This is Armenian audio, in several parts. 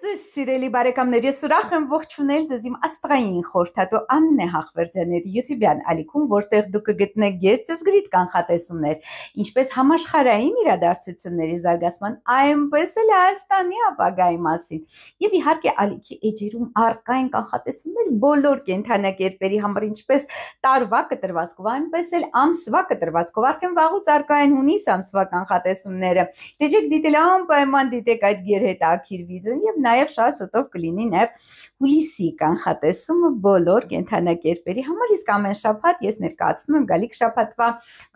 ձեզ սիրելի բարեկամներ, ես ուրախ եմ ողջունել ձեզ իմ աստղային խորհրդատու Աննե Հախվերդյանների YouTube-յան ալիքում, որտեղ դուք կգտնեք գերճշգրիտ կանխատեսումներ, ինչպես համաշխարհային իրադարձությունների զարգացման, այնպես էլ Հայաստանի ապագայի մասին։ Եվ իհարկե ալիքի էջերում առկա են կանխատեսումներ բոլոր կենդանակերպերի համար, ինչպես տարվա կտրվածքով, այնպես էլ ամսվա կտրվածքով, արդեն վաղուց առկա են հունիս ամսվա կանխատեսումները։ Դեջեք դիտել անպայման դիտեք այդ գերհետաքրքիր վիդեոն եւ նաեւ շատ շուտով կլինի նաեւ հուլիսի կանխատեսումը բոլոր կենդանակերպերի համար, իսկ ամեն շաբաթ ես ներկայացնում եմ գալիք շաբաթվա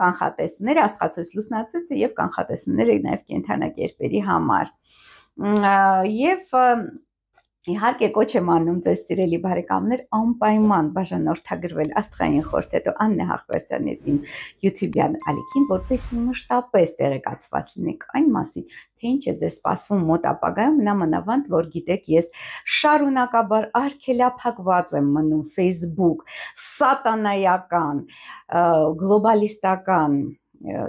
կանխատեսումները, աստղացույց լուսնացույցը եւ կանխատեսումները նաեւ կենդանակերպերի համար։ Եվ իհարկե կոչ եմ անում ձեզ սիրելի բարեկամներ անպայման բաժանորդագրվել աստղային խորհրդատու Աննե Հախվերդյանների YouTube-յան ալիքին, որպեսզի մշտապես տեղեկացված լինեք այն մասին, թե ինչ է ձեզ սպասվում մոտ ապագայում, նամանավանդ որ գիտեք ես շարունակաբար արգելափակված եմ մնում Facebook սատանայական գլոբալիստական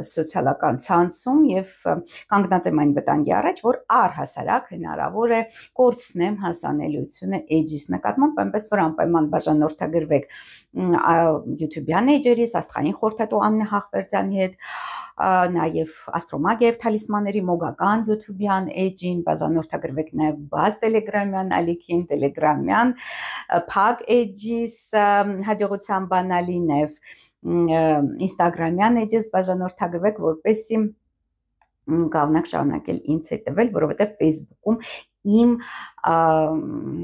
սոցիալական ցանցում եւ կանգնած եմ այն վտանգի առաջ, որ առհասարակ հնարավոր է կորցնեմ հասանելիությունը էջիս նկատմամբ, այնպես որ անպայման բաժանորդագրվեք YouTube-յան էջերից, աստղային խորհրդատու Աննե Հախվերդյանի հետ, նաև աստրոմագիա եւ թալիսմանների մոգական YouTube-յան էջին, բաժանորդագրվեք նաև բաց Telegram-յան ալիքին, Telegram-յան փակ էջիս հաջողության բանալի նաև Instagram-յան էջից բաժանորդագրվեք, որպեսզի կողնակ շարունակել ինձ հետևել, որովհետև Facebook-ում իմ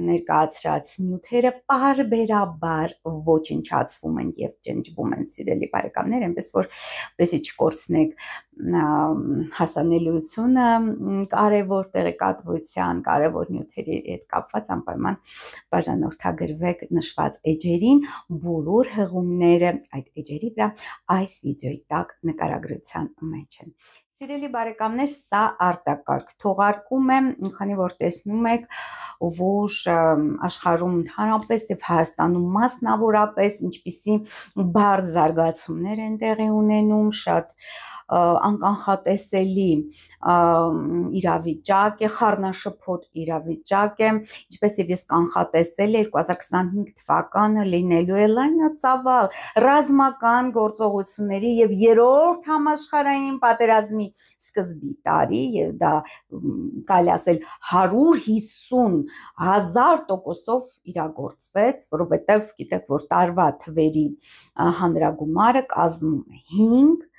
ներկայացրած նյութերը պարբերաբար ոչնչացվում են եւ ջնջվում են սիրելի բարեկամներ, այնպես որ եսի չկորցնեք հասանելիությունը կարևոր տեղեկատվության, կարևոր նյութերի հետ կապված անպայման բաժանորդագրվեք նշված էջերին, բոլոր հղումները այդ էջերի վրա այս վիդեոյի տակ նկարագրության մեջ են։ Սիրելի բարեկամներ, սա արտակարգ թողարկում է, քանի որ տեսնում եք, որ աշխարհում ընդհանրապես եւ Հայաստանում մասնավորապես ինչպիսի բարդ զարգացումներ են տեղի ունենում, շատ անկանխատեսելի իրավիճակ է, խառնաշփոթ իրավիճակ է, ինչպես եւ ես կանխատեսել 2025 թվականը լինելու է լայնածավալ ռազմական գործողությունների եւ երրորդ համաշխարհային պատերազմի սկզբի տարի եւ դա կարելի ասել 150,000% իրագործվեց, որովհետեւ գիտեք, որ տարվա թվերի հանրագումարը կազմում է 5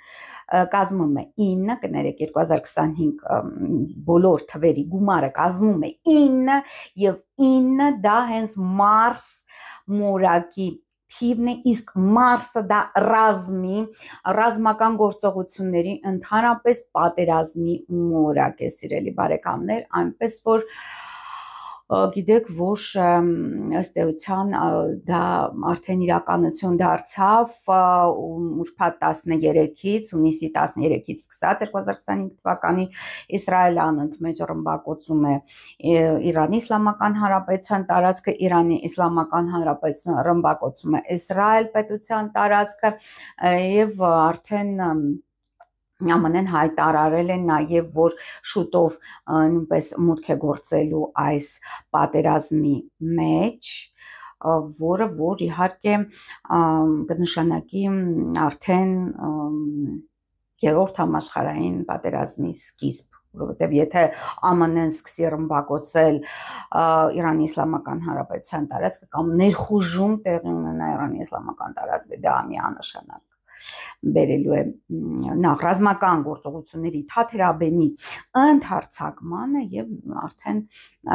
կազմում է 9, կներեք 2025 բոլոր թվերի գումարը կազմում է 9 եւ 9 դա հենց մարս մորակի թիվն է, իսկ մարսը դա ռազմական գործողությունների ընդհանրապես պատերազմի մորակ է սիրելի բարեկամներ, այնպես որ գիտեք, որ ըստ էության դա արդեն իրականություն դարձավ ուրբաթ 13-ից, հունիսի 13-ից սկսած 2025 թվականի Իսրայելյան ընդմեջ ռմբակոծում է Իրանի Իսլամական Հանրապետության տարածքը, Իրանի Իսլամական Հանրապետությունը ռմբակոծում է Իսրայել պետության տարածքը եւ արդեն ԱՄՆ-ն հայտարարել է նաև, որ շուտով նույնպես մուտք է գործելու այս պատերազմի մեջ, որ իհարկե կնշանակի արդեն երրորդ համաշխարհային պատերազմի սկիզբ, որովհետև եթե ԱՄՆ-ն սկսի ռմբակոծել Իրանի Իսլամական Հանրապետության տարածքը կամ ներխուժում տեղի ունենա Իրանի Իսլամական տարածքը, դա միանշանակ բերելու է նախ ռազմական գործողությունների թաթերաբեմի ընդհարձակմանը եւ արդեն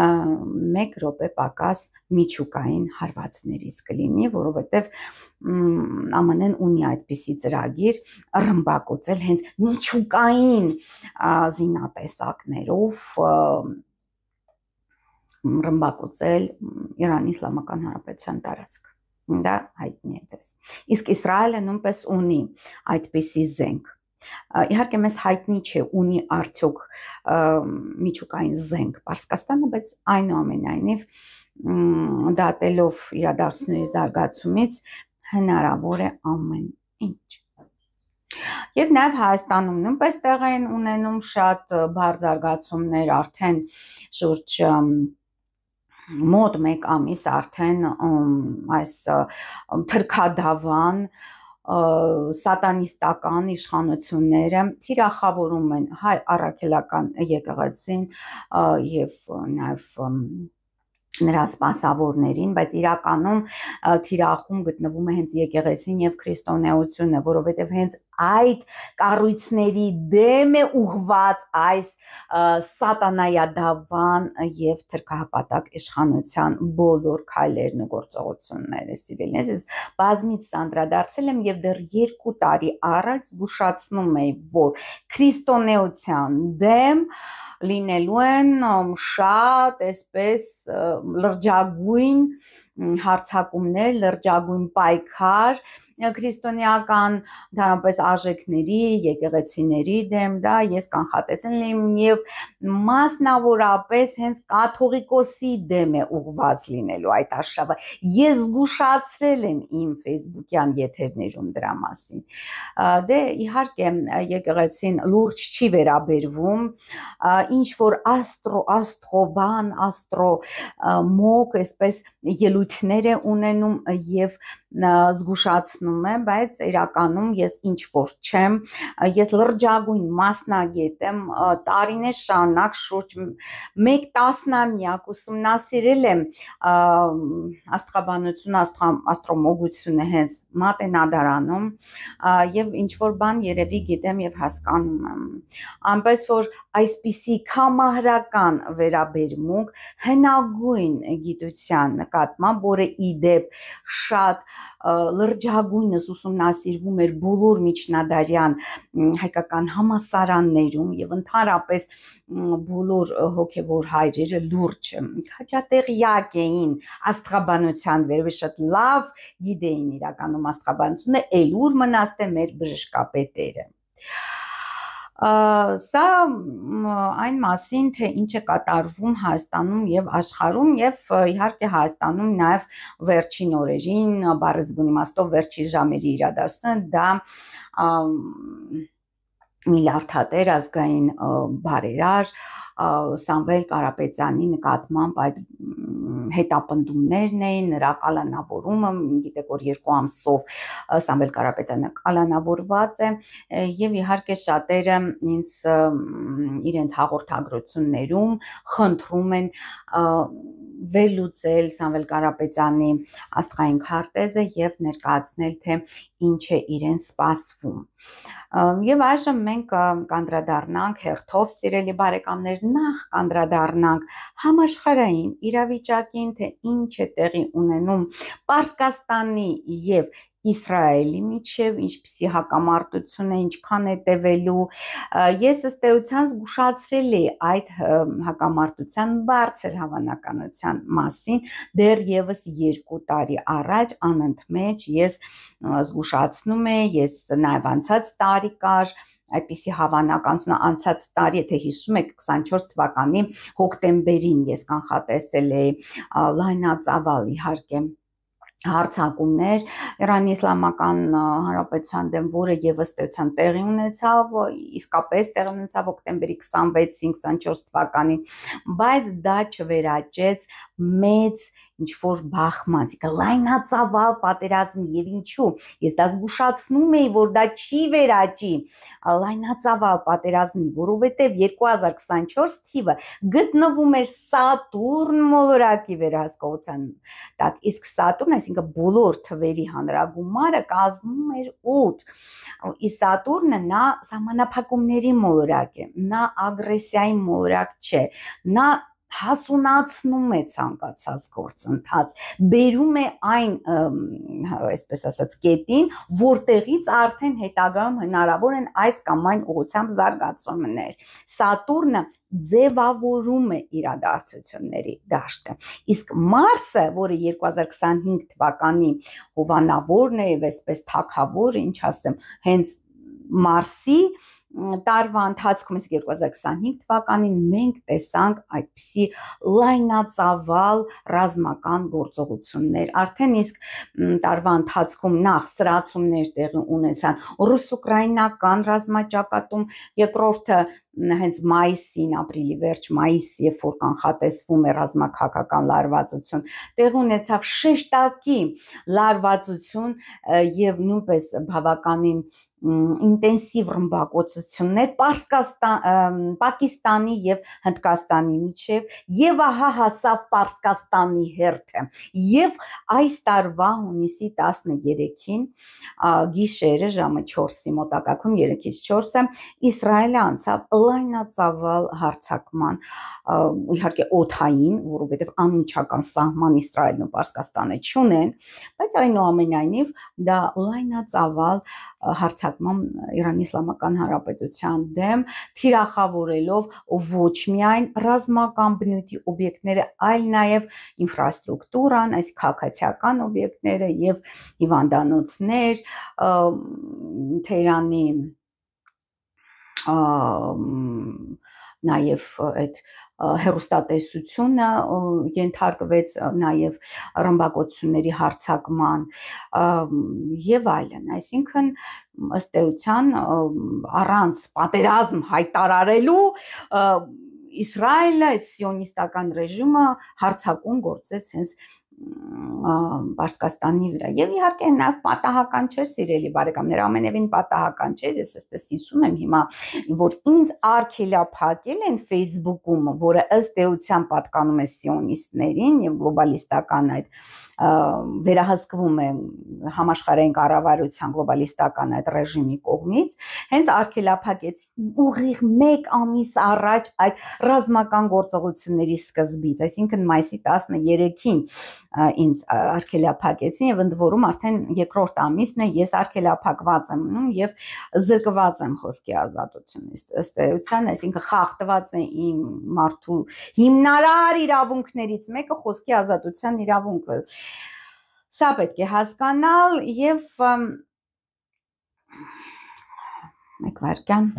1 րոպե պակաս միջուկային հարվածներից կլինի, որովհետեւ ԱՄՆ-ն ունի այդպիսի ծրագիր ռմբակոծել հենց միջուկային զինատեսակներով ռմբակոծել Իրանի Իսլամական Հանրապետության տարածքը։ Դա հայտնի է ձեզ։ Իսկ Իսրայելը նույնպես ունի այդպիսի զենք։ Իհարկե մեզ հայտնի չէ ունի արդյոք միջուկային զենք Պարսկաստանը, բայց այնուամենայնիվ դատելով իրադարձությունների զարգացումից հնարավոր է ամեն ինչ։ Եվ նաև Հայաստանում նույնպես տեղ են ունենում շատ բարդ զարգացումներ, արդեն շուրջ մոտ 1 ամիս արդեն այս թրքադավան սատանիստական իշխանությունները թիրախավորում են հայ առաքելական եկեղեցին եւ նաեւ նրա սպասավորներին, բայց իրականում թիրախում գտնվում է հենց եկեղեցին եւ քրիստոնեությունը, որովհետեւ հենց այդ կառույցների դեմ է ուղված այս սատանայադավան եւ թրքահպատակ իշխանության բոլոր քայլերն ու գործողությունները, սիրելիներ, ես բազմից անդրադարձել եմ եւ դեռ 2 տարի առաջ զգուշացնում էի, որ քրիստոնեության դեմ լինելու են շատ այսպես լրջագույն հարցակումներ, լրջագույն պայքար քրիստոնեական ընդհանրապես արժեքների, եկեղեցիների դեմ, դա ես կանխատեսել եմ եւ մասնավորապես հենց կաթողիկոսի դեմ է ուղված լինելու այդ արշավը։ Ես զգուշացրել եմ իմ Facebook-յան եթերներում դրա մասին։ Դե իհարկե եկեղեցին լուրջ չի վերաբերվում, ինչ որ աստրոբան, աստրոմոկ, այսպես ելույթներ է ունենում եւ զգուշացնում եմ, բայց իրականում ես ինչ որ չեմ, ես լրջագույն մասնագետ եմ, տարիներ շարունակ շուրջ 1 տասնամյակ ուսումնասիրել եմ աստղաբանությունը, աստրոմոգությունը հենց Մատենադարանում եւ ինչ որ բան երևի գիտեմ եւ հասկանում եմ, այնպես որ այսպիսի կամահրական վերաբերմունք հնագույն գիտության նկատմամբ, որը իդեպ շատ լրջագույնս ուսումնասիրվում էր բոլոր միջնադարյան հայկական համալսարաններում եւ ընդհանրապես բոլոր հոգեվոր հայրերը լուրջ հաճատեղյակ էին աստղաբանության վերաբերյալ, շատ լավ գիտեին իրականում աստղաբանությունը, էլուր մնաց թե մեր բժշկապետերը։ Սա այն մասին, թե ինչ է կատարվում Հայաստանում եւ աշխարհում եւ իհարկե Հայաստանում նաեւ վերջին օրերին բառեզբուն իմաստով վերջի ժամերի իրադարձությունը դա միլիարդատեր ազգային բարերար Սամվել Կարապետյանի նկատմամբ այդ հետապնդումներն էին, նրա կալանավորումը, գիտեք որ 2 ամսով Սամվել Կարապետյանը կալանավորված է եւ իհարկե շատերը ինձ իրենց հաղորդագրություններում խնդրում են վերլուծել Սամվել Կարապետյանի աստղային քարտեզը եւ ներկայացնել թե ինչ է իրեն սպասվում։ Եվ այժմ մենք կանդրադառնանք հերթով սիրելի բարեկամներ, նախ կանդրադառնանք համաշխարհային իրավիճակին, թե ինչ է տեղի ունենում Պարսկաստանի եւ Իսրայելի միջև, ինչպիսի հակամարտություն է, ինչքան է տևելու։ Ես ըստ էության զգուշացրել էի այդ հակամարտության բարձր հավանականության մասին դեռ եւս 2 տարի առաջ անընդմեջ ես զգուշացնում էի, ես նաեւ անցած տարի կար այդպիսի հավանականությունը, անցած տարի, եթե հիշում եք 24 թվականի հոկտեմբերին ես կանխատեսել էի լայնածավալ իհարկե հարցակումներ Իրանի Իսլամական Հանրապետության դեմ, որը եւս տեւության տեղի ունեցավ, իսկապես տեղի ունեցավ հոկտեմբերի 26-ին 24 թվականին, բայց դա չվերաճեց մեծ ինչ որ բախման, լայնածավալ պատերազմ եւ ինչու։ Ես դա զգուշացնում էի, որ դա չի վերաճի լայնածավալ պատերազմի, որովհետեւ 2024 թիվը գտնվում էր Սատուրն մոլորակի վերահսկողության տակ, իսկ Սատուրն, այսինքն բոլոր թվերի հանրագումարը կազմում էր 8։ Իսկ Սատուրնը նա սահմանափակումների մոլորակ է, նա ագրեսիայի մոլորակ չէ, նա հասունացնում է ցանկացած գործընթաց, բերում է այն, այսպես ասած, կետին, որտեղից արդեն հետագայում հնարավոր են այս կամ այն ուղղությամբ զարգացումներ։ Սատուրնը ձևավորում է իրադարձությունների դաշտը, իսկ Մարսը, որը 2025 թվականի հովանավորն է եւ այսպես թագավորը, ինչ ասեմ, հենց Մարսի տարվա ընթացքում, իսկ 2025 թվականին մենք տեսանք այդպիսի լայնածավալ ռազմական գործողություններ, արդեն իսկ տարվա ընթացքում նախ սրացումներ տեղի ունեցան ռուս-ուկրաինական ռազմաճակատում, երկրորդը հենց մայիսին, ապրիլի վերջ մայիս, երբ որ կանխատեսվում է ռազմաքաղաքական լարվածություն, տեղ ունեցավ շեշտակի լարվածություն եւ նույնպես բավականին ինտենսիվ ռմբակոծություններ Պակիստանի եւ Հնդկաստանի միջև եւ ահա հասավ Պարսկաստանի հերթը եւ այս տարվա հունիսի 13-ին գիշերը ժամը 4-ի մոտակայքում 3-ից 4-ը Իսրայելը անցավ լայնածավալ հարձակման իհարկե օդային, որովհետեւ անմիջական սահման Իսրայելն ու Պարսկաստանը չունեն, բայց այնուամենայնիվ դա լայնածավալ հարձակման Իրանի Իսլամական Հանրապետության դեմ թիրախավորելով ոչ միայն ռազմական բնույթի օբյեկտները, այլ նաև ինֆրաստրուկտուրան, այս քաղաքացիական օբյեկտները եւ հիվանդանոցներ, Թեհրանի նաև այդ հերոստատեսությունը ենթարկվեց նաև ռմբակոծությունների հարձակման եւ այլն, այսինքն ըստ էության առանց պատերազմ հայտարարելու Իսրայելը, սիոնիստական ռեժիմը հարձակում գործեց հենց Պարսկաստանի վրա եւ իհարկե նաեւ պատահական չէր սիրելի բարեկամներ, ամենևին պատահական չէր, ես այսպես հիշում եմ հիմա, որ ինձ արգելափակել են Facebook-ում, որը ըստ էության պատկանում է սիոնիստներին եւ գլոբալիստական այդ վերահսկվում է համաշխարհային կառավարության գլոբալիստական այդ ռեժիմի կողմից, հենց արգելափակեց ուղիղ 1 ամիս առաջ այդ ռազմական գործողությունների սկզբից, այսինքն մայիսի 13-ին ինձ արգելափակեցին եւ ընդ որում արդեն երկրորդ ամիսն է ես արգելափակված եմ եւ զրկված եմ խոսքի ազատությունից ըստ էության, այսինքն խախտված է իմ մարդու հիմնարար իրավունքներից մեկը խոսքի ազատության իրավունքը, սա պետք է հասկանալ եւ մեկ վայրկյան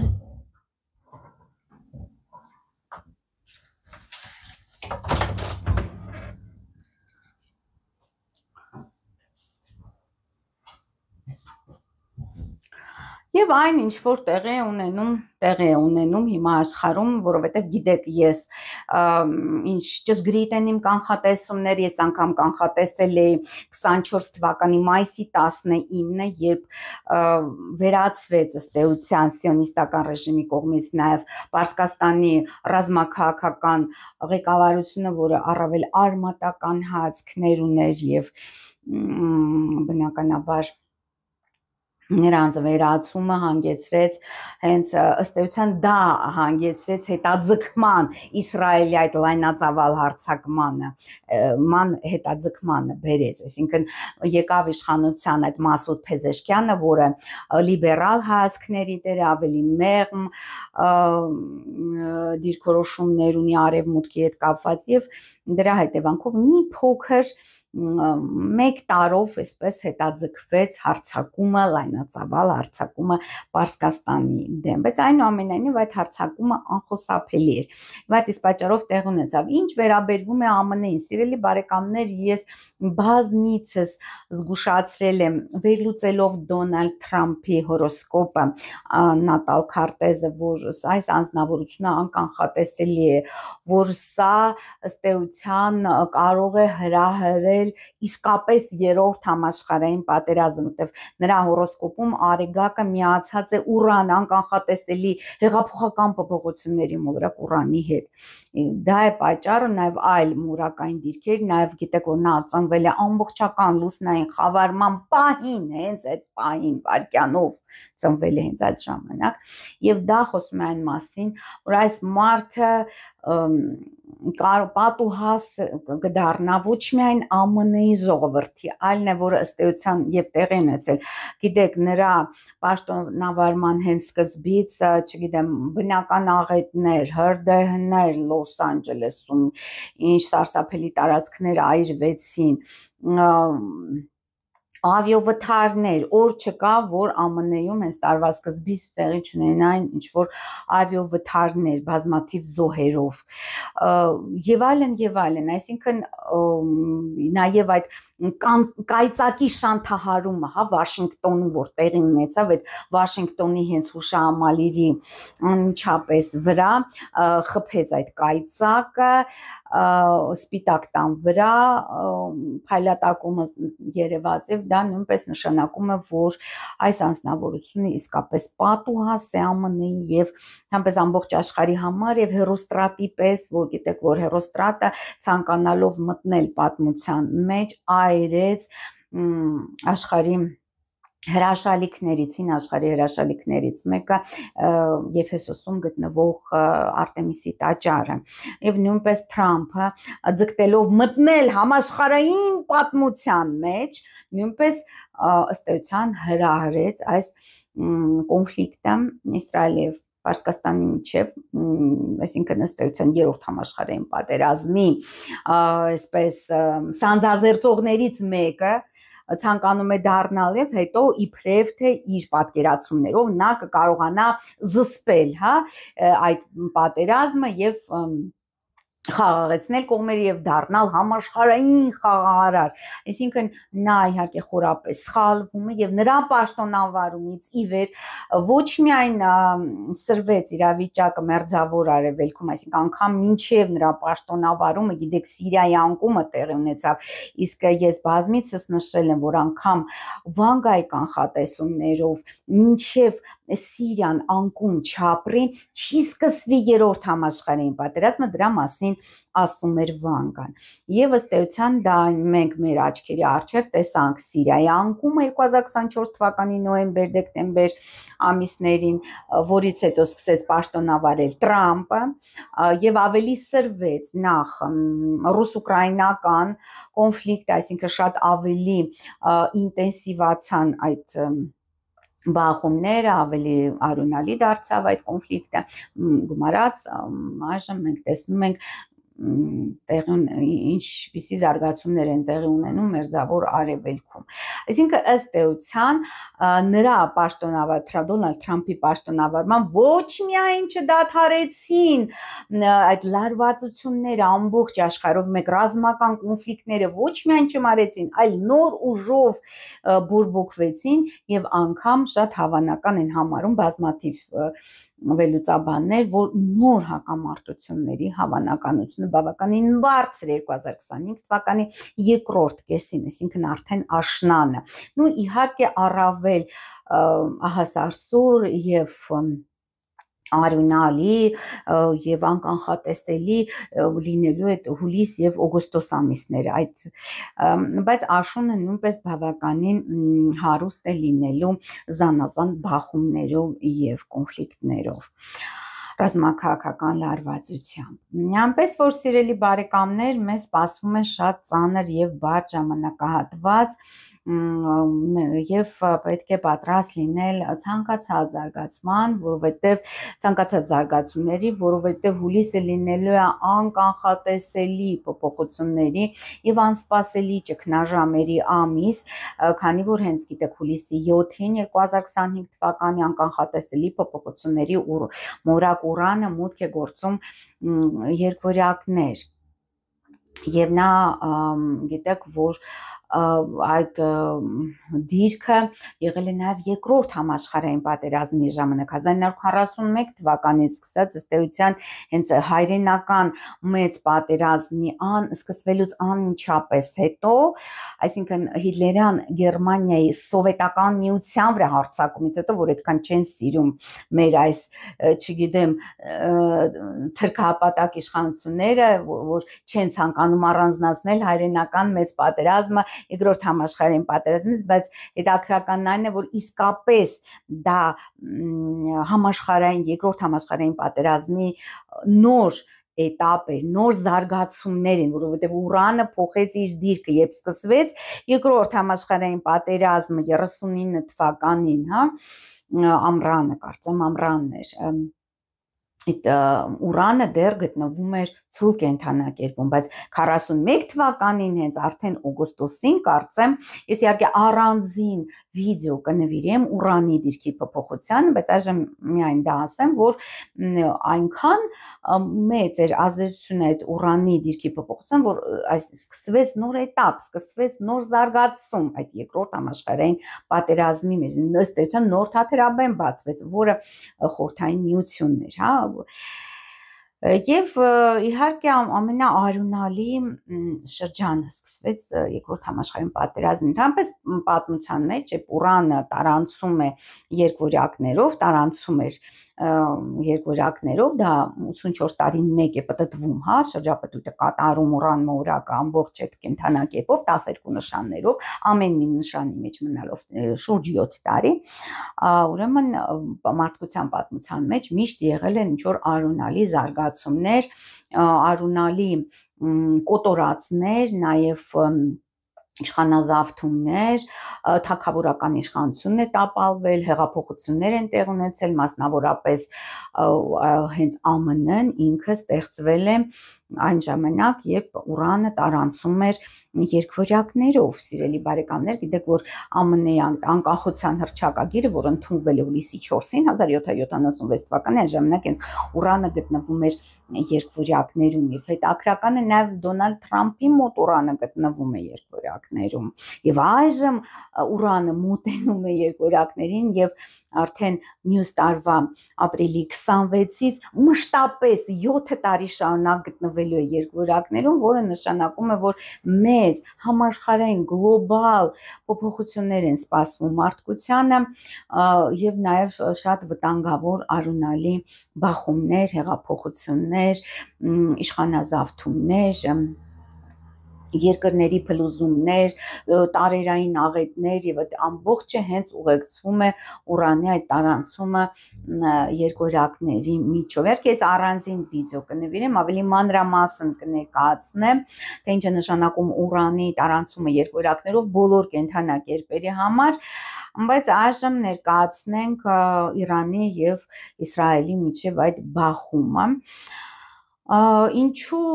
Եվ այն ինչ որ տեղի է ունենում հիմա աշխարհում, որովհետև գիտեք ես ինչ ճշգրիտ են իմ կանխատեսումները, ես անգամ կանխատեսել էի 24 թվականի մայիսի 19-ը, երբ վերացվեց ըստ էության սիոնիստական ռեժիմի կողմից նաև Պարսկաստանի ռազմաքաղաքական ղեկավարությունը, որը առավել արմատական հայացքներ ուներ եւ բնականաբար նրանց վերացումը հանգեցրեց հենց ըստ էության դա հանգեցրեց հետաձգման Իսրայելի այդ լայնածավալ հարձակմանը հետաձգմանը բերեց, այսինքն եկավ իշխանության այդ Մասուդ Փեզեշքյանը, որը լիբերալ հայացքների տեր ավելի մեղմ դիրքորոշումներ ունի արևմուտքի հետ կապված եւ դրա հետևանքով մի փոքր 1 տարով այսպես հետաձգվեց հարձակումը, լայնածավալ հարձակումը Պարսկաստանի դեմ, բայց այնուամենայնիվ այդ հարձակումը անխուսափելի էր։ Եվ այդ իսկ պատճառով տեղ ունեցավ։ Ինչ վերաբերվում է ԱՄՆ-ին, սիրելի բարեկամներ, ես բազմիցս զգուշացրել եմ, վերլուծելով Դոնալդ Թրամփի հորոսկոպը, Նատալ Քարտեզը, որ այս անձնավորությունը անկանխատեսելի է, որ սա ըստ էության կարող է հրահրել իսկապես երրորդ համաշխարհային պատերազմ, որտեղ նրա հորոսկոպում Արեգակը միացած է Ուրան, անկանխատեսելի հեղափոխական փոփոխությունների մոլորակ Ուրանի հետ։ Դա է պատճառը, նաև այլ մուրակային դիրքեր, նաև գիտեք, որ նա ծնվել է ամբողջական լուսնային խավարման պահին, հենց այդ պահին վայրկյանով ծնվել է հենց այդ ժամանակ, եւ դա խոսում է այն մասին, որ այս մարդը պատուհաս կդառնա ոչ միայն ԱՄՆ-ի ժողովրդի, այլն է, որը ըստ էության եւ տեղի ունեցել, գիտեք, նրա պաշտոնավարման հենց սկզբից, չգիտեմ, բնական աղետներ, հրդեհներ Լոս Անջելեսում, ինչ սարսափելի տարածքներ այրվեցին, ավիովթարներ, օր չկա, որ ԱՄՆ-ում հենց տարվա սկզբից տեղի չունենային ինչ-որ ավիովթարներ բազմաթիվ զոհերով եւ այլն, այսինքն նաեւ այդ կայծակի շանթահարումը, հա, Վաշինգտոնում որ տեղի ունեցավ, այդ Վաշինգտոնի հենց հուշահամալիրի անմիջապես վրա խփեց այդ կայծակը սպիտակ տան վրա փայլատակումը երևաց եւ դա նույնպես նշանակում է, որ այս անձնավորությունը իսկապես պատուհաս է ԱՄՆ-ի եւ համպես ամբողջ աշխարհի համար եւ հերոստրատի պես, որ գիտեք, որ հերոստրատը ցանկանալով մտնել պատմության մեջ այրեց աշխարհի հրաշալիքներից, հին աշխարհի հրաշալիքներից մեկը Եփեսոսում գտնվող Արտեմիսի տաճարը եւ նույնպես Թրամփը ձգտելով մտնել համաշխարհային պատմության մեջ նույնպես ըստ էության հրահրեց այս կոնֆլիկտը Իսրայելի եւ Պարսկաստանի միջև, այսինքն ըստ էության երրորդ համաշխարհային պատերազմի այսպես սանձազերծողներից մեկը ցանկանում է դառնալ եւ հետո իբրև թե իր պատկերացումներով նա կկարողանա զսպել, հա, այդ պատերազմը եւ խաղաղեցնել կողմերը եւ դառնալ համաշխարհային խաղաղարար, այսինքն նա իհարկե խորապես սխալվում է եւ նրա պաշտոնավարումից ի վեր ոչ միայն սրվեց իրավիճակը մերձավոր արևելքում, այսինքն անգամ մինչեւ նրա պաշտոնավարումը, գիտեք, Սիրիայի անկումը տեղի ունեցավ, իսկ ես բազմիցս նշել եմ, որ անգամ վանգայի կանխատեսումներով մինչեւ Սիրիան անկում չապրի, չի սկսվի երրորդ համաշխարհային պատերազմը, դրա մասին ասում էր Վանգան։ Եվ ըստ էության դա մենք մեր աչքերի առջև տեսանք Սիրիայի անկումը 2024 թվականի նոյեմբեր-դեկտեմբեր ամիսներին, որից հետո սկսեց պաշտոնավարել Տրամպը եւ ավելի սրվեց նախ ռուս-ուկրաինական կոնֆլիկտ, այսինքն շատ ավելի ինտենսիվացան այդ բախումները, ավելի արունալի դարձավ այդ կոնֆլիկտը, գումարած այժմ մենք տեսնում ենք ինչպիսի զարգացումներ են տեղի ունենում մերձավոր արևելքում։ Այսինքն ըստ էության նրա պաշտոնավար Դոնալդ Թրամփի պաշտոնավարման ոչ միայն չդադարեցին այդ լարվածությունները ամբողջ աշխարհով մեկ ռազմական կոնֆլիկտները ոչ միայն չմարեցին, այլ նոր ուժով բորբոքվեցին եւ անգամ շատ հավանական են համարում բազմաթիվ վերլուծաբաններ, որ նոր հակամարտությունների հավանականությունը բավականին բարձր 2025 թվականի երկրորդ կեսին, այսինքն արդեն աշնանը։ Նու իհարկե առավել ահասարսուր եւ արյունալի եւ անկանխատեսելի լինելու է հուլիս եւ օգոստոս ամիսները, բայց աշունը նույնպես բավականին հարուստ է լինելու զանազան բախումներով եւ կոնֆլիկտներով ռազմաքաղաքական լարվածությամբ։ Այնպես որ սիրելի բարեկամներ, մեզ սպասվում է շատ ծանր եւ բարդ ժամանակահատված եւ պետք է պատրաստ լինել ցանկացած զարգացման, որովհետեւ ցանկացած զարգացումների, որովհետեւ հուլիսը լինելու է անկանխատեսելի փոփոխությունների եւ անսպասելի ճգնաժամերի ամիս, քանի որ հենց գիտեք հուլիսի 7-ին 2025 թվականի անկանխատեսելի փոփոխությունների մորակ Ուրանը մուտք է գործում երկվորյակներ եւ նա գիտեք որ այդ դիրքը եղել է նաև երկրորդ համաշխարհային պատերազմի ժամանակ 1941 թվականից սկսած ըստ էության հենց հայրենական մեծ պատերազմի սկսվելուց անմիջապես հետո, այսինքն հիտլերյան Գերմանիայի սովետական միության վրա հարձակումից հետո, որ այդքան չեն սիրում մեր այս, չգիտեմ, թրքահապատակ իշխանությունները, որ չեն ցանկանում առանձնացնել հայրենական մեծ պատերազմը երկրորդ համաշխարհային պատերազմից, բայց հետաքրքրականն այն է, որ իսկապես դա համաշխարհային երկրորդ համաշխարհային պատերազմի նոր էտապ էր, նոր զարգացումներ են, որովհետև Ուրանը փոխեց իր դիրքը, երբ սկսվեց երկրորդ համաշխարհային պատերազմը 39 թվականին, հա, ամռանը, կարծեմ ամռանն էր, այդ ուրանը դեռ գտնվում էր ցուլ կենթանակերպում, բայց 41 թվականին հենց արդեն օգոստոսին կարծեմ, ես իհարկե առանձին վիդեո կնվիրեմ ուրանի դիրքի փոփոխությանը, բայց այժմ միայն դա ասեմ, որ այնքան մեծ էր ազդեցությունը այդ ուրանի դիրքի փոփոխության, որ այս սկսվեց նոր этап, սկսվեց նոր զարգացում այդ երկրորդ համաշխարհային պատերազմի մեջ, ըստ էության նոր թաթերաբեմ բացվեց, որը խորհրդային միությունն էր, հա, եւ իհարկե ամենաարյունալի շրջանը սկսվեց երկրորդ համաշխարհային պատերազմի ընդհանրապես պատմության մեջ ուրանը տարանցում է երկվորյակներով, դա 84 տարին մեկ է պատտվում, հա, շրջապտույտը կատարում ուրան մորակը ամբողջ այդ կենթանակերպով 12 նշաններով, ամեն մի նշանի մեջ մնալով շուրջ 7 տարի, ուրեմն մարդկության պատմության մեջ միշտ եղել են ինչ-որ արյունալի զարգացումներ, արյունալի կոտորածներ, նաև իշխանազավթումներ, թագավորական իշխանությունն է տապալվել, հեղափոխություններ են տեղ ունեցել, մասնավորապես հենց ԱՄՆ-ն ինքը ստեղծվել է այն ժամանակ, երբ ուրանը տարանցում էր երկվորյակներով, սիրելի բարեկամներ, գիտեք, որ ԱՄՆ-ի անկախության հռչակագիրը, որ ընդունվել է հուլիսի 4-ին 1776 թվականին, այն ժամանակ հենց ուրանը գտնվում էր երկվորյակներում, եւ հետաքրական է նաեւ Դոնալդ Թրամփի մոտ ուրանը գտնվում է երկվորյակներում, եւ այժմ ուրանը մոտենում է երկվորյակներին եւ արդեն մյուս տարվա ապրիլի 26-ից մշտապես 7 տարի շարունակ գտնվելու է երկվորյակներում, որը նշանակում է, որ մեծ համաշխարհային գլոբալ փոփոխություններ են սպասվում մարդկությանը եւ նաեւ շատ վտանգավոր արյունալի բախումներ, հեղափոխություններ, իշխանազավթումներ, երկրների փլուզումներ, տարերային աղետներ եւ այդ ամբողջը հենց ուղեկցվում է ուրանի այդ տարանցումը երկվորյակների միջով։ Իհարկե ես առանձին վիդեո կնվիրեմ, ավելի մանրամասն կներկայացնեմ, թե ինչ է նշանակում ուրանի տարանցումը երկվորյակներով բոլոր կենթանակերպերի համար, բայց այժմ ներկայացնենք Իրանի եւ Իսրայելի միջև այդ բախումը։ Ինչու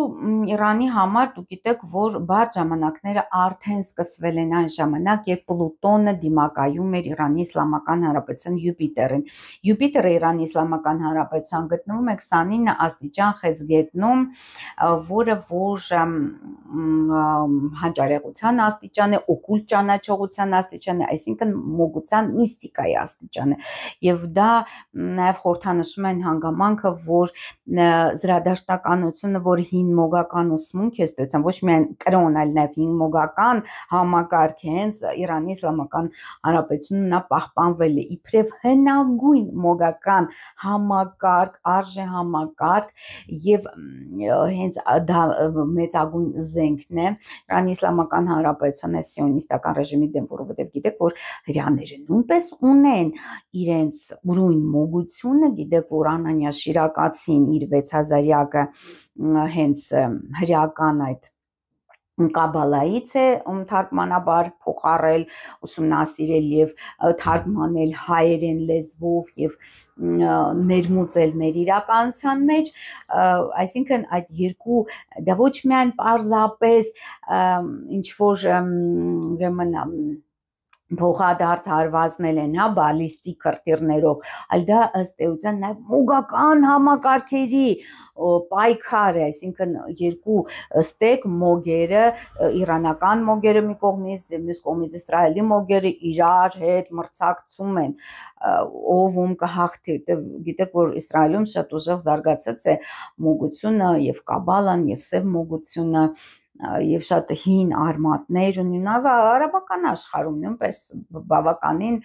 Իրանի համար դուք գիտեք, որ բաց ժամանակները արդեն սկսվել են այն ժամանակ, երբ Պլուտոնը դիմակայում էր Իրանի Իսլամական Հանրապետության Յուպիտերին։ Յուպիտերը Իրանի Իսլամական Հանրապետության գտնվում է 29 աստիճան խեցգետնում, որը որ հանճարեղության աստիճան է, օկուլտ ճանաչողության աստիճան է, այսինքն մոգության միստիկայի աստիճան է։ Եվ դա նաև խորհրդանշում են հանգամանքը, որ զրադաշտականությունը, որ հին մոգական ուսմունք է ստացան, ոչ միայն կրոն, այլ նաև հին մոգական համակարգ է, հենց Իրանի Իսլամական Հանրապետությունում նա պահպանվել է իբրև հնագույն մոգական համակարգ, արժե համակարգ եւ հենց դա մեծագույն զենքն է Իրանի Իսլամական Հանրապետության սիոնիստական ռեժիմի դեմ, որովհետեւ գիտեք, որ հрьяաները նույնպես ունեն իրենց ուրույն մոգությունը, գիտեք, որ Անանյա Շիրակացին իր 6000-յակը հենց հրեական այդ կաբալայից է թարգմանաբար փոխարել, ուսումնասիրել եւ թարգմանել հայերեն լեզվով եւ ներմուծել մեր իրականության մեջ, այսինքն այդ երկու դա ոչ միայն պարզապես ինչ որ ուրեմն փոխադարձ հարվածնել են, հա, բալիստիկ քրտիրներով, այլ դա ըստ էության նաև մոգական համակարգերի պայքար է, այսինքն երկու ստեկ մոգերը, իրանական մոգերը մի կողմից, մյուս կողմից Իսրայելի մոգերը իրար հետ մրցակցում են, ով ում կհաղթի, գիտեք, որ Իսրայելում շատ ուժեղ զարգացած է մոգությունը եւ կաբալան եւ սև մոգությունը եւ շատ հին արմատներ ունի, նաեւ արաբական աշխարհում նույնպես բավականին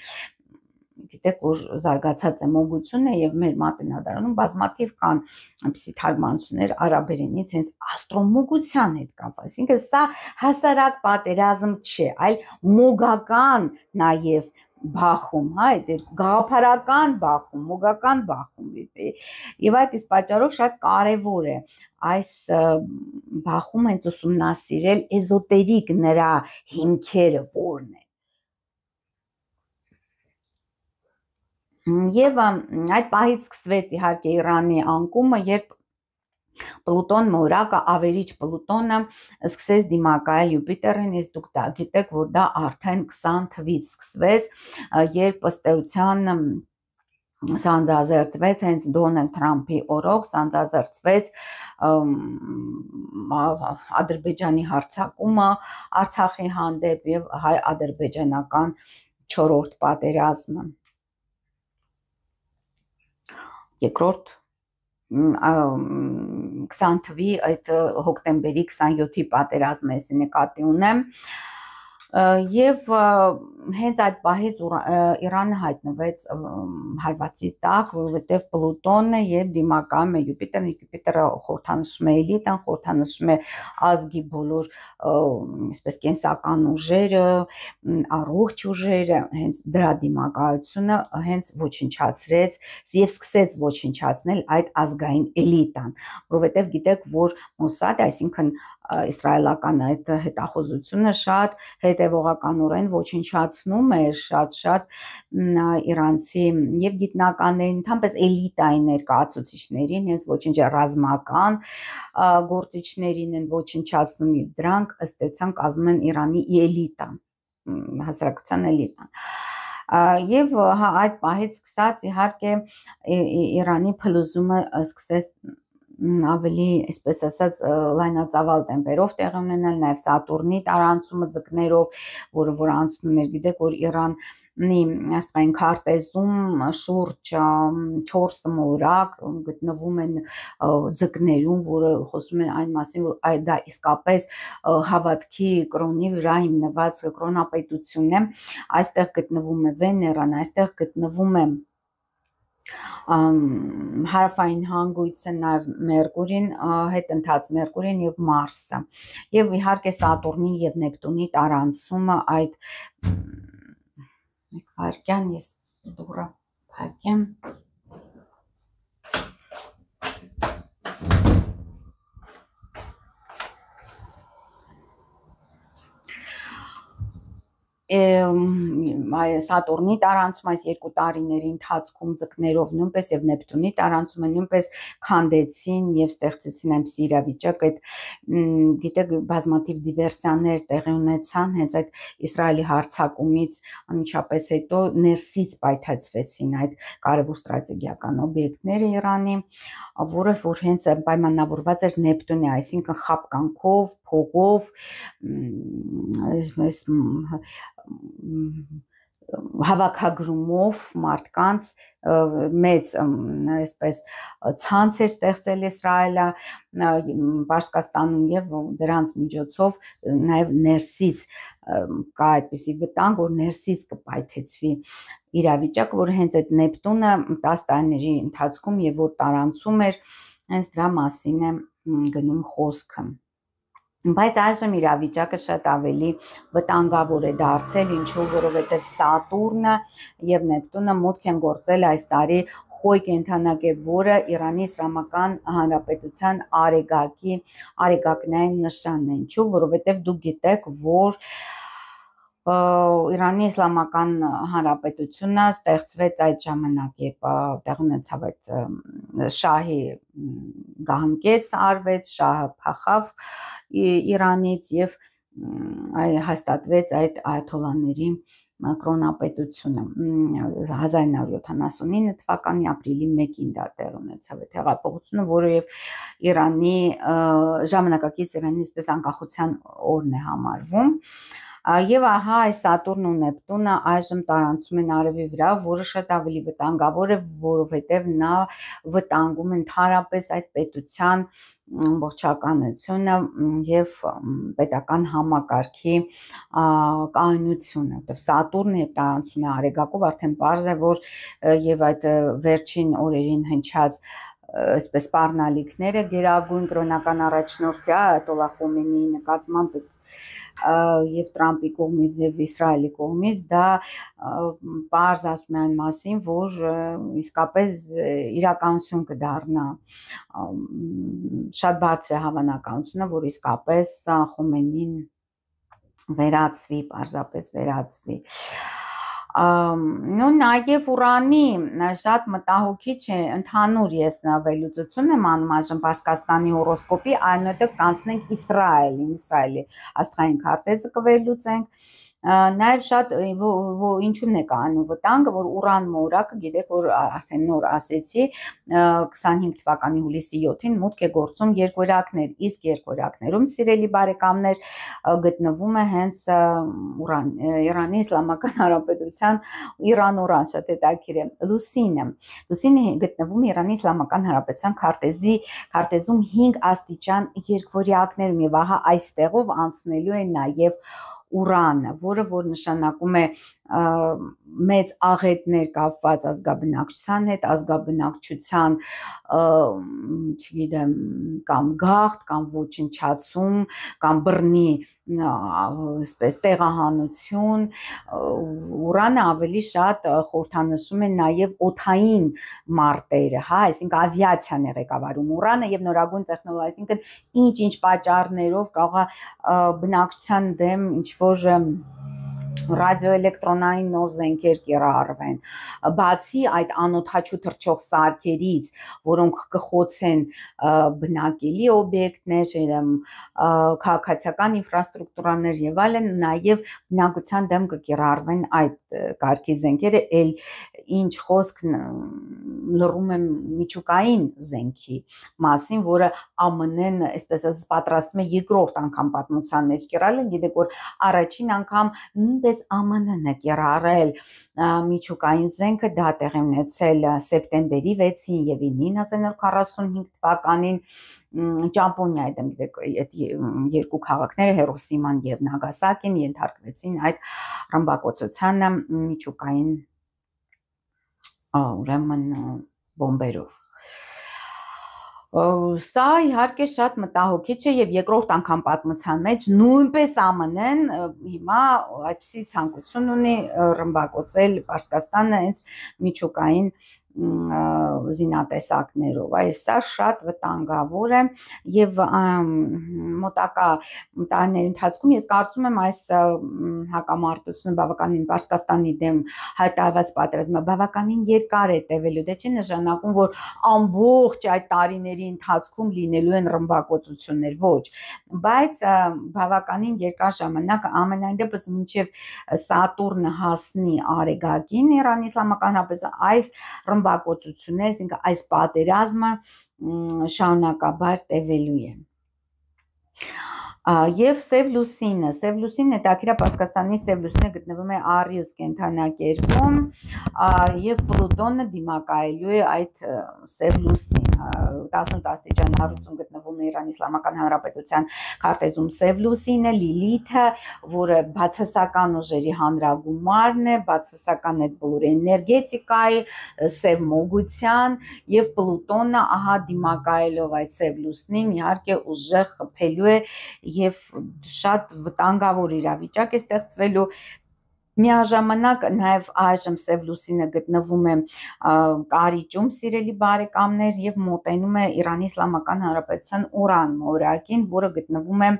գիտեք, որ զարգացած է մոգությունը եւ մեր մատենադարանում բազմաթիվ կան այնպիսի թարգմանություններ արաբերենից հենց աստրոմոգության հետ կապված, այսինքն սա հասարակ պատերազմ չէ, այլ մոգական նաեւ բախում, հա, այդ գաղափարական բախում, մոգական բախում, եւ այդ իսկ պատճառով շատ կարեւոր է այս բախում հենց ուսումնասիրել էզոտերիկ նրա հիմքերը որն են։ Եվ այդ պահից սկսվեց իհարկե Իրանի անկումը, երբ Պլուտոն մորակը ավերիչ Պլուտոնը սկսեց դիմակայել Յուպիտերին, իսկ դուք դա գիտեք, որ դա արդեն 20 թվից սկսվեց, երբ ըստ էության սանձազերծվեց հենց Դոնալդ Թրամփի օրոք, սանձազերծվեց Ադրբեջանի հարձակումը Արցախի հանդեպ եւ հայ-ադրբեջանական 4-րդ պատերազմը։ Երկրորդ 20 թվի այդ հոկտեմբերի 27-ի պատերազմը ես նկատի ունեմ, եւ հենց այդ պահից Իրանը հայտնվեց հարվածի տակ, որովհետեւ Պլուտոնը եւ դիմակայում է Յուպիտերն, Յուպիտերը խորհրդանշում է էլիտան, խորհրդանշում է ազգի բոլոր այսպես կենսական ուժերը, առողջ ուժերը, հենց դրա դիմակայությունը հենց ոչնչացրեց եւ սկսեց ոչնչացնել այդ ազգային էլիտան, որովհետեւ գիտեք, որ Մոսադը, այսինքն իսրայելական այդ հետախուզությունը շատ հետևողականորեն ոչնչացնում էր շատ իրանցի եւ գիտնականներին, ընդհանրապես էլիտային ներկայացուցիչներին, հենց ոչինչ ռազմական գործիչներին են ոչնչացնում, դրանք ըստ էության կազմում են Իրանի էլիտան, հասարակության էլիտան։ Եվ այդ պահից սկսած իհարկե Իրանի փլուզումը սկսեց ավելի, այսպես ասած, լայնածավալ տեմպերով տեղի ունենալ, նաև Սատուրնի տարանցումը ձկներով, որը որ անցնում էր, գիտեք, որ Իրանի աստղային քարտեզում շուրջ 4 մորակ գտնվում են ձկներում, որը խոսում են այն մասին, որ դա իսկապես հավատքի կրոնի վրա հիմնված կրոնապետություն է, այստեղ գտնվում է Վեներան, այստեղ գտնվում է հարավային հանգույցը, նաև Մերկուրին, հետընթաց Մերկուրին եւ Մարսը, եւ իհարկե Սատուրնի եւ Նեպտունի տարանցումը այդ մեկ վայրկյան ես դուռը փակեմ։ Սատուրնի տարանցում այս 2 տարիների ընթացքում ձկներով նույնպես եւ Նեպտունի տարանցումը նույնպես քանդեցին եւ ստեղծեցին այնպիսի իրավիճակ, այդ գիտեք բազմաթիվ դիվերսիաներ տեղի ունեցան հենց այդ Իսրայելի հարձակումից անմիջապես հետո ներսից պայթեցվեցին այդ կարևոր ստրատեգիական օբյեկտները Իրանի, որը որ հենց պայմանավորված էր Նեպտունի, այսինքն խապկանքով, փողով, հավաքագրումով մարդկանց մեծ այսպես ցանց էր ստեղծել Իսրայելը Պարսկաստանում եւ դրանց միջոցով նաեւ ներսից կա այդպիսի վտանգ, որ ներսից կպայթեցվի իրավիճակ, որ հենց այդ Նեպտունը 10 տարիների ընթացքում եւ որ տարանցում էր, հենց դրա մասին է գնում խոսքը։ Բայց այժմ իրավիճակը շատ ավելի վտանգավոր է դարձել, ինչու, որովհետև Սատուրնը եւ Նեպտունը մուտք են գործել այս տարի Խոյ կենդանակետ, որը Իրանի Իսլամական Հանրապետության արեգակնային նշանն է, ինչու, որովհետև դուք գիտեք, որ Իրանի Իսլամական Հանրապետությունը ստեղծվեց այդ ժամանակ, երբ տեղ ունեցավ այդ շահի գահանկեց արվեց, շահը փախավ Իրանից եւ հաստատվեց այդ այաթոլլաների կրոնապետությունը 1979 թվականի ապրիլի 1-ին դա տեղ ունեցավ այդ հեղափոխությունը, որը եւ Իրանի ժամանակակից Իրանի այսպես անկախության օրն է համարվում։ Եվ ահա այս Սատուրնն ու Նեպտունը այժմ տարանցում են արևի վրա, որը շատ ավելի վտանգավոր է, որովհետև նա վտանգում ընդհանրապես այդ պետության ողջականությունը եւ պետական համակարգի կայունությունը, որտեղ Սատուրնը երբ տարանցում է արեգակով, արդեն պարզ է, որ եւ այդ վերջին օրերին հնչած այսպես սպառնալիքները գերագույն կրոնական առաջնորդի Այաթոլլահ Խոմեյնիի նկատմամբ եւ Տրամպի կողմից եւ Իսրայելի կողմից դա պարզ ասում է այն մասին, որ իսկապես իրականություն կդառնա, շատ բարձր է հավանականությունը, որ իսկապես Խոմեյնին վերացվի, պարզապես վերացվի։ Նու նաև Ուրանի շատ մտահոգիչ է ընդհանուր ես վերլուծություն եմ անում այժմ Պարսկաստանի հորոսկոպի, այնուհետև կանցնենք Իսրայելի աստղային քարտեզը կվերլուծենք, նաև շատ ինչու՞մն է կայանում վտանգը, որ Ուրան մորակը, գիտեք, որ արդեն նոր ասեցի, 25 թվականի հուլիսի 7-ին մուտք է գործում երկօրյակներ, իսկ երկօրյակներում, սիրելի բարեկամներ, գտնվում է հենց Իրանի Իսլամական Հանրապետության Իրան-Ուրան, շատ հետաքրքիր է, Լուսինը գտնվում է Իրանի Իսլամական Հանրապետության քարտեզում 5 աստիճան երկօրյակներում եւ ահա այստեղով անցնելու է նաև Ուրանը, որը որ նշանակում է մեծ աղետներ կապված ազգաբնակչության հետ, ազգաբնակչության, չգիտեմ, կամ գաղթ, կամ ոչնչացում, կամ բռնի, այսպես տեղահանություն, Ուրանը ավելի շատ խորհրդանշում է նաև օդային մարտերը, հա, այսինքն ավիացիան է ղեկավարում Ուրանը եւ նորագույն տեխնոլոգիա, այսինքն ինչ պատճառներով կարող է բնակչության դեմ ինչ որ ռադիոէլեկտրոնային նոր զենքեր կիրառվեն, բացի այդ անօդաչու թռչող սարքերից, որոնք կխոցեն բնակելի օբյեկտներ, քաղաքացիական ինֆրաստրուկտուրաներ եւ այլն, նաեւ բնակության դեմ կկիրառվեն այդ կարգի զենքերը, ել ինչ խոսք լռում եմ միջուկային զենքի մասին, որը ԱՄՆ-ն այսպես պատրաստում է երկրորդ անգամ պատմության մեջ կիրառել, գիտեք որ առաջին անգամ նույնպես ԱՄՆ-ն է կիրառել միջուկային զենքը, դա տեղի ունեցել սեպտեմբերի 6-ին եւ 1945 թվականին Ճապոնիայի դեմ, գիտեք, այդ երկու քաղաքները Հիրոսիման եւ Նագասակին ենթարկվեցին այդ ռմբակոծությանը միջուկային ուրեմն բոմբերով։ Սա իհարկե շատ մտահոգիչ է եւ երկրորդ անգամ պատմության մեջ նույնպես ԱՄՆ-ն հիմա այդպիսի ցանկություն ունի ռմբակոծել Պարսկաստանը հենց միջուկային զինատեսակներով, այս սա շատ վտանգավոր է եւ մոտակա տարիների ընթացքում ես կարծում եմ այս հակամարտությունը բավականին Պարսկաստանի դեմ հայտարարված պատերազմը բավականին երկար է տևելու, դա չի նշանակում, որ ամբողջ այդ տարիների ընթացքում լինելու են ռմբակոծություններ, ոչ, բայց բավականին երկար ժամանակ ամենայն դեպս մինչև Սատուրնը հասնի Արեգակին Իրանի Իսլամական Հանրապետության այս ռմբակոծություններ, այսինքն այս պատերազմը շարունակաբար տևելու է։ Եվ Սև լուսինը հետաքրքիր է, Պարսկաստանի Սև լուսինը գտնվում է Արիուս կենդանակերպում եւ Պլուտոնը դիմակայելու է այդ Սև լուսնին, 18 աստիճան հեռացում գտնվում է Իրանի Իսլամական Հանրապետության քարտեզում Սև լուսինը, Լիլիթը, որը բացասական ուժերի հանրագումարն է, բացասական այդ բոլոր էներգետիկայի, Սև մոգության եւ Պլուտոնը ահա դիմակայելով այդ Սև լուսնին իհարկե ուժեղ խփելու է եւ շատ վտանգավոր իրավիճակ է ստեղծվելու միաժամանակ նաև այժմ Սև լուսինը գտնվում է Կարիճում, սիրելի բարեկամներ, եւ մոտենում է Իրանի Իսլամական Հանրապետության Ուրան մորակին, որը գտնվում է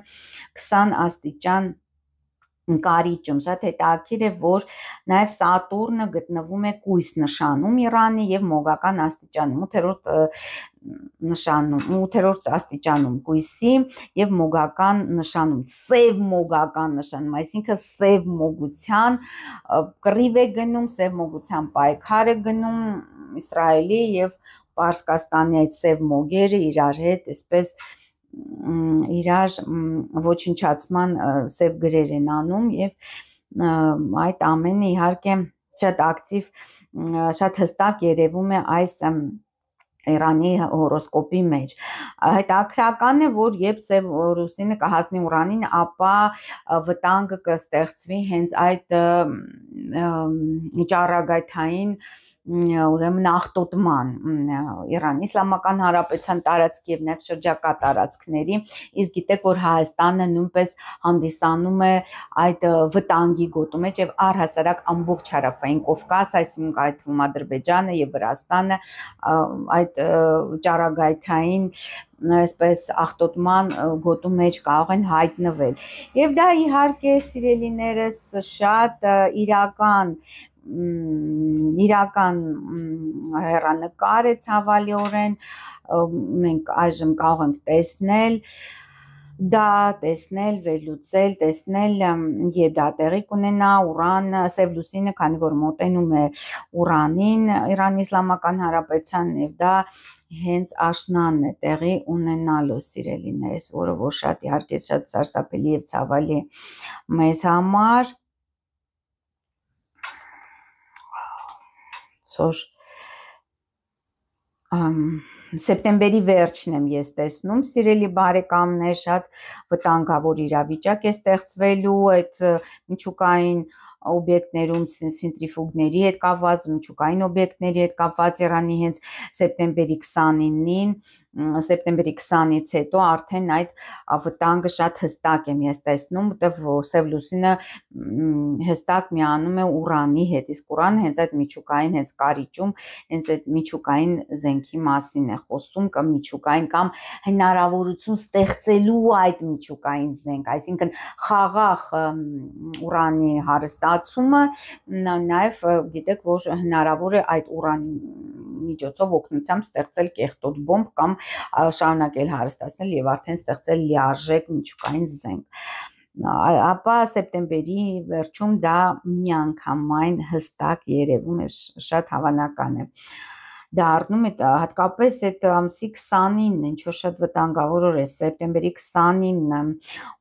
20 աստիճան Կարիճում, շատ հետաքրքիր է, որ նաև Սատուրնը գտնվում է կույս նշանում Իրանի եւ մոգական աստիճանում, 8-րդ աստիճանում կույսի եւ մոգական նշանում, սև մոգական նշանում, այսինքն սև մոգության կռիվ է գնում, սև մոգության պայքար է գնում Իսրայելի եւ Պարսկաստանի այդ սև մոգերը իրար հետ այսպես իրար ոչնչացման սև գրեր են անում եւ այդ ամենը իհարկե շատ ակտիվ, շատ հստակ երևում է այս Իրանի հորոսկոպի մեջ։ Հետաքրքրական է, որ երբ Սև լուսինը կհասնի Ուրանին, ապա վտանգը կստեղծվի հենց այդ ճառագայթային ուրեմն աղտոտման Իրանի Իսլամական Հանրապետության տարածքի եւ նաեւ շրջակա տարածքների, իսկ գիտեք որ Հայաստանը նույնպես հանդիսանում է այդ վտանգի գոտու մեջ եւ առհասարակ ամբողջ հարավային Կովկաս, այսինքն այդ թվում Ադրբեջանը եւ Վրաստանը այդ ճառագայթային այսպես աղտոտման գոտու մեջ կարող են հայտնվել։ Եվ դա իհարկե սիրելիներս շատ իրական իրական հեռանկար է ցավալիորեն, մենք այժմ կարող ենք տեսնել դա, վերլուծել, տեսնել եւ դա տեղի կունենա Ուրան, Սև լուսինը, քանի որ մոտենում է Ուրանին Իրանի Իսլամական Հանրապետության եւ դա հենց աշնանն է տեղի ունենալու, սիրելիներս, որը որ շատ իհարկե շատ սարսափելի եւ ցավալի է մեզ համար։ Սեպտեմբերի վերջն եմ ես տեսնում, սիրելի բարեկամներ, շատ վտանգավոր իրավիճակ է ստեղծվելու այդ միջուկային օբյեկտներում, սենտրիֆուգների հետ կապված, միջուկային օբյեկտների հետ կապված Իրանի հենց սեպտեմբերի 29-ին, սեպտեմբերի 20-ից հետո արդեն այդ վտանգը շատ հստակ եմ ես տեսնում, որտեղ Սև լուսինը հստակ միանում է Ուրանի հետ, իսկ Ուրանը հենց այդ միջուկային հենց կարիճում, հենց այդ միջուկային զենքի մասին է խոսում, կամ միջուկային կամ հնարավորություն ստեղծելու այդ միջուկային զենք, այսինքն խաղաղ Ուրանի հարստացումը, նաև գիտեք, որ հնարավոր է այդ Ուրանի միջոցով օգնությամբ ստեղծել կեղտոտ բոմբ կամ շարունակել հարստացնել եւ արդեն ստեղծել լիարժեք միջուկային զենք։ Ապա սեպտեմբերի վերջում դա միանգամայն հստակ երևում է, շատ հավանական է դառնում է, հատկապես այդ ամսի 29-ն, ինչ որ շատ վտանգավոր օր է, սեպտեմբերի 29-ը,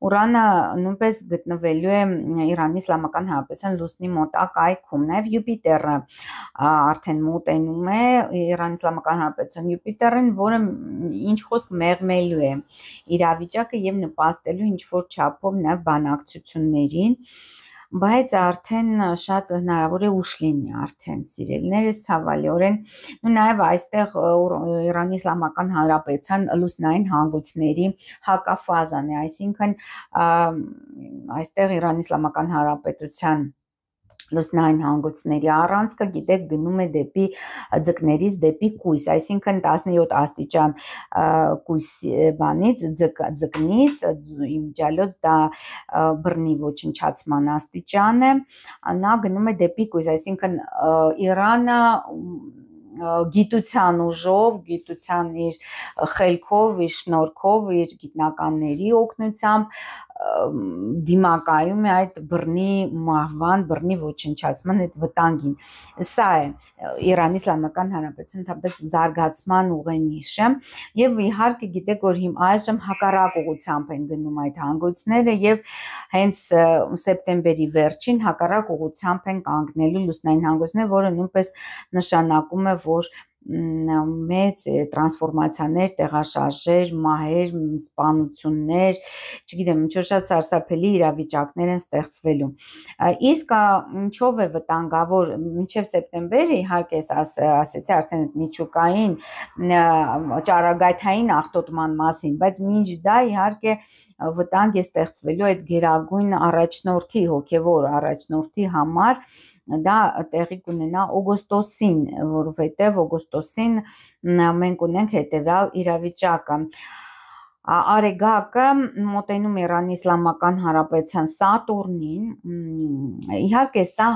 Ուրանը նույնպես գտնվելու է Իրանի Իսլամական Հանրապետության լուսնի մոտակ այգում, նաև Յուպիտերը արդեն մոտենում է Իրանի Իսլամական Հանրապետության Յուպիտերին, որը ինչ խոսք մեղմելու է իրավիճակը եւ նպաստելու ինչ որ չափով նաև բանակցություններին, բայց արդեն շատ հնարավոր է ուշ լինի արդեն, սիրելիներս, ցավալիորեն, ու նաև այստեղ Իրանի Իսլամական Հանրապետության լուսնային հանգույցների հակաֆազան է, այսինքն այստեղ Իրանի Իսլամական Հանրապետության լուսնային հանգույցների առանցքը, գիտեք, գնում է դեպի ձկներից դեպի կույս, այսինքն 17 աստիճան կույս բանից, ձկնից, իմջալոց դա բռնի ոչնչացման աստիճան է, նա գնում է դեպի կույս, այսինքն Իրանը գիտության ուժով, գիտության իր խելքով, իր շնորհքով, իր գիտնականների օգնությամբ դիմակայում է այդ բռնի մահվան, բռնի ոչնչացման այդ վտանգին։ Սա է Իրանի Իսլամական Հանրապետության ընդհանրապես զարգացման ուղենիշը եւ իհարկե գիտեք, որ այժմ հակառակ ուղղությամբ են գնում այդ հանգույցները եւ հենց սեպտեմբերի վերջին հակառակ ուղղությամբ են կանգնելու լուսնային հանգույցները, որը նույնպես նշանակում է, որ մեծ տրանսֆորմացիաներ, տեղաշարժեր, մահեր, սպանություններ, չգիտեմ, ինչ որ շատ սարսափելի իրավիճակներ են ստեղծվելու։ Իսկ ինչով է վտանգավոր մինչև սեպտեմբեր, իհարկե ասեցի արդեն միջուկային ճառագայթային աղտոտման մասին, բայց մինչ դա իհարկե վտանգ է ստեղծվելու այդ գերագույն առաջնորդի, հոգևոր առաջնորդի համար, դա տեղի կունենա օգոստոսին, որովհետև օգոստոսին մենք ունենք հետևյալ իրավիճակը։ Արեգակը մոտենում է Իրանի Իսլամական Հանրապետության Սատուրնին, իհարկե սա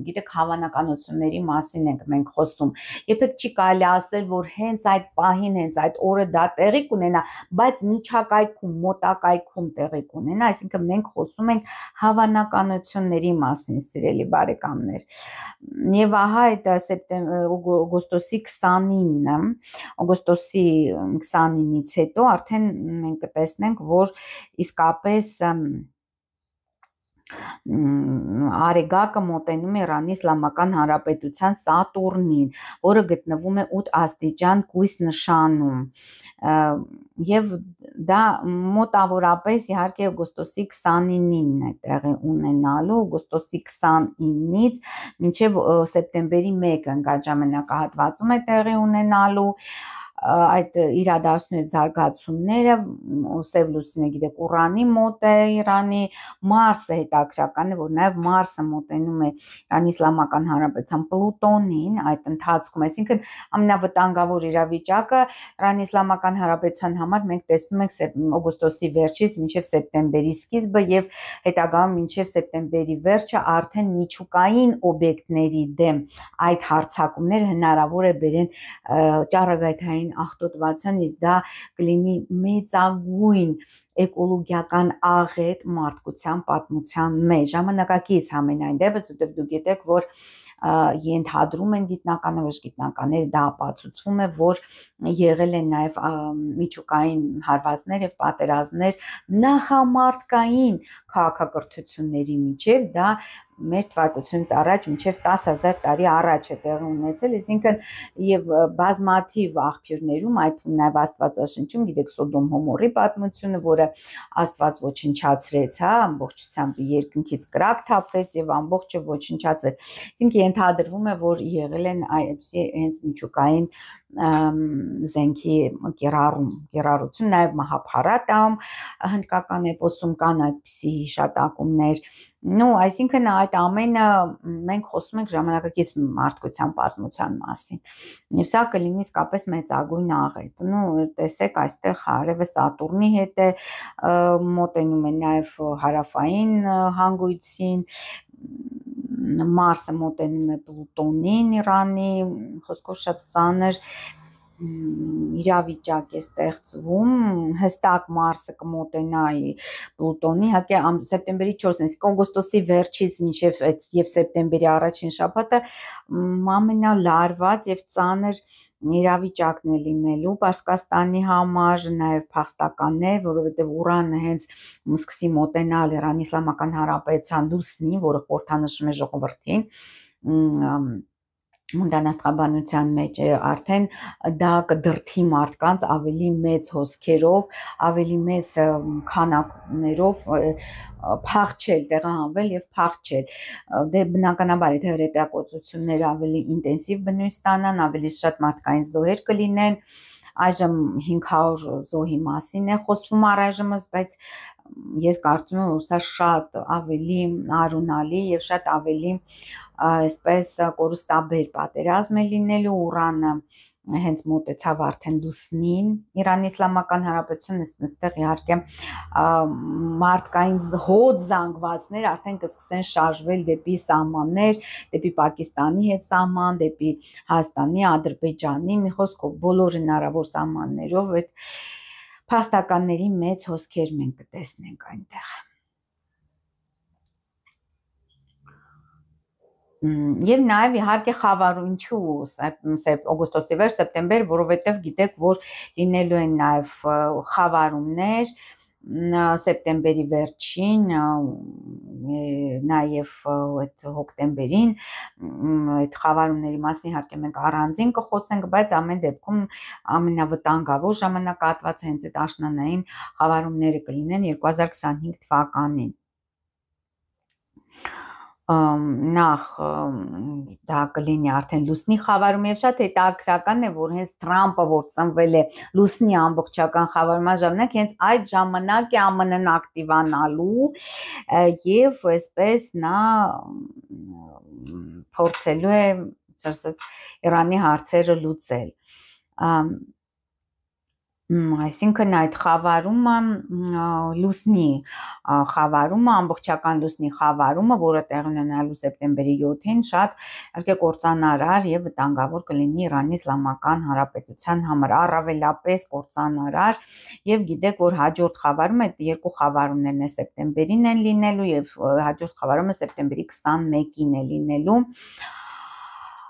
գիտեք հավանականությունների մասին ենք մենք խոսում, երբեք չի կարելի ասել, որ հենց այդ պահին, հենց այդ օրը դա տեղի կունենա, բայց միջակայքում, մոտակայքում տեղի կունենա, այսինքն մենք խոսում ենք հավանականությունների մասին, սիրելի բարեկամներ, եւ ահա այդ օգոստոսի 29-ը, օգոստոսի 29-ից հետո արդեն մենք կտեսնենք, որ իսկապես Արեգակը մոտենում է Իրանի Իսլամական Հանրապետության Սատուրնին, որը գտնվում է 8 աստիճան կույս նշանում, եւ դա մոտավորապես իհարկե օգոստոսի 29-ին է տեղի ունենալու, օգոստոսի 29-ից մինչև սեպտեմբերի 1-ը ընկած ժամանակահատվածում է տեղի ունենալու, այդ իրադարձությունների զարգացումները, Սև լուսինը գիտեք Ուրանի մոտ է Իրանի, Մարսը հետաքրական է, որ նաև Մարսը մոտենում է Իրանի Իսլամական Հանրապետության Պլուտոնին այդ ընթացքում, այսինքն ամենավտանգավոր իրավիճակը Իրանի Իսլամական Հանրապետության համար մենք տեսնում ենք օգոստոսի վերջից մինչև սեպտեմբերի սկիզբը եւ հետագայում մինչև սեպտեմբերի վերջը արդեն միջուկային օբյեկտների դեմ այդ հարձակումները հնարավոր է բերեն ճառագայթային աղտոտվածության, իսկ դա կլինի մեծագույն էկոլոգիական աղետ մարդկության պատմության մեջ, ժամանակակից համենայն դեպս, որտեղ դուք գիտեք, որ ենթադրում են գիտնականները դա ապացուցվում է, որ եղել են նաև միջուկային հարվածներ եւ պատերազմներ նախամարտկային քաղաքակրթությունների միջև, դա մեր թվարկությունից առաջ մինչև 10,000 տարի առաջ է տեղի ունեցել, այսինքն եւ բազմաթիվ աղբյուրներում, այդ նաև Աստվածաշնչում, գիտեք Սոդոմ Հոմորի պատմությունը, որը Աստված ոչնչացրեց, ամբողջությամբ երկնքից կրակ թափվեց եւ ամբողջը ոչնչացվեց։ Այսինքն ենթադրվում է, որ եղել են այդպիսի հենց միջուկային զենքի կիրառություն, նաև Մահաբհարատայում հնդկական էպոսում կան այդպիսի հիշատակումներ, այսինքն այդ ամենը մենք խոսում ենք ժամանակակից մարդկության պատմության մասին, եւ սա կլինի իսկապես մեծագույն աղետ, տեսեք այստեղ հարևը Սատուրնի հետ է մոտենում է նաև հարավային հանգույցին, Մարսը մոտենում է Պլուտոնին Իրանի, խոսքով շատ ծանր իրավիճակ է ստեղծվում, հստակ Մարսը կմոտենա Պլուտոնի, իհարկե սեպտեմբերի 4-ին, օգոստոսի վերջից մինչև եւ սեպտեմբերի առաջին շաբաթը ամենալարված եւ ծանր իրավիճակն է լինելու Պարսկաստանի համար, նաեւ փախստականն է, որովհետեւ Ուրանը հենց սկսի մոտենալ Իրանի Իսլամական Հանրապետության լուսնի, որը խորհրդանշում է ժողովրդին, Մունդանաստղաբանության մեջ արդեն դա կդրթի մարդկանց ավելի մեծ հոսքերով, ավելի մեծ քանակներով փախչել, տեղահանվել եւ փախչել։ Դե բնականաբար եթե հրետակոծությունները ավելի ինտենսիվ բնույթ ստանան, ավելի շատ մարդկային զոհեր կլինեն, այժմ 500 զոհի մասին է խոսվում առայժմս, բայց ես կարծում եմ, որ սա շատ ավելի արունալի եւ շատ ավելի այսպես կորուստաբեր պատերազմ է լինելու, Ուրանը հենց մոտեցավ արդեն լուսնին, Իրանի Իսլամական Հանրապետությունը այստեղ իհարկե մարդկային հոտ զանգվածներ արդեն կսկսեն շարժվել դեպի սահմաններ, դեպի Պակիստանի հետ սահման, դեպի Հայաստանի, Ադրբեջանի, մի խոսքով բոլոր հնարավոր սահմաններով այդ փաստականների մեծ հոսքեր մենք կտեսնենք այնտեղ։ Եվ նաև իհարկե խավարում ինչու օգոստոսի վերջ սեպտեմբեր, որովհետև գիտեք, որ լինելու են նաև խավարումներ սեպտեմբերի վերջին, նաև այդ հոկտեմբերին, այդ խավարումների մասին իհարկե մենք առանձին կխոսենք, բայց ամեն դեպքում ամենավտանգավոր ժամանակահատվածը հենց այդ աշնանային խավարումները կլինեն 2025 թվականին։ Նախ դա կլինի արդեն լուսնի խավարում եւ շատ հետաքրքրական է, որ հենց Թրամփը, որ ծնվել է լուսնի ամբողջական խավարման ժամանակ, հենց այդ ժամանակ է ԱՄՆ-ն ակտիվանալու եւ այսպես նա փորձելու է Իրանի հարցերը լուծել։ Այսինքն այդ խավարումը, լուսնի խավարումը, ամբողջական լուսնի խավարումը, որը տեղի ունենալու սեպտեմբերի 7-ին, շատ իհարկե կործանարար եւ վտանգավոր կլինի Իրանի Իսլամական Հանրապետության համար, առավելապես կործանարար, եւ գիտեք, որ հաջորդ խավարումը, այդ երկու խավարումներն է սեպտեմբերին են լինելու եւ հաջորդ խավարումը սեպտեմբերի 21-ին է լինելու,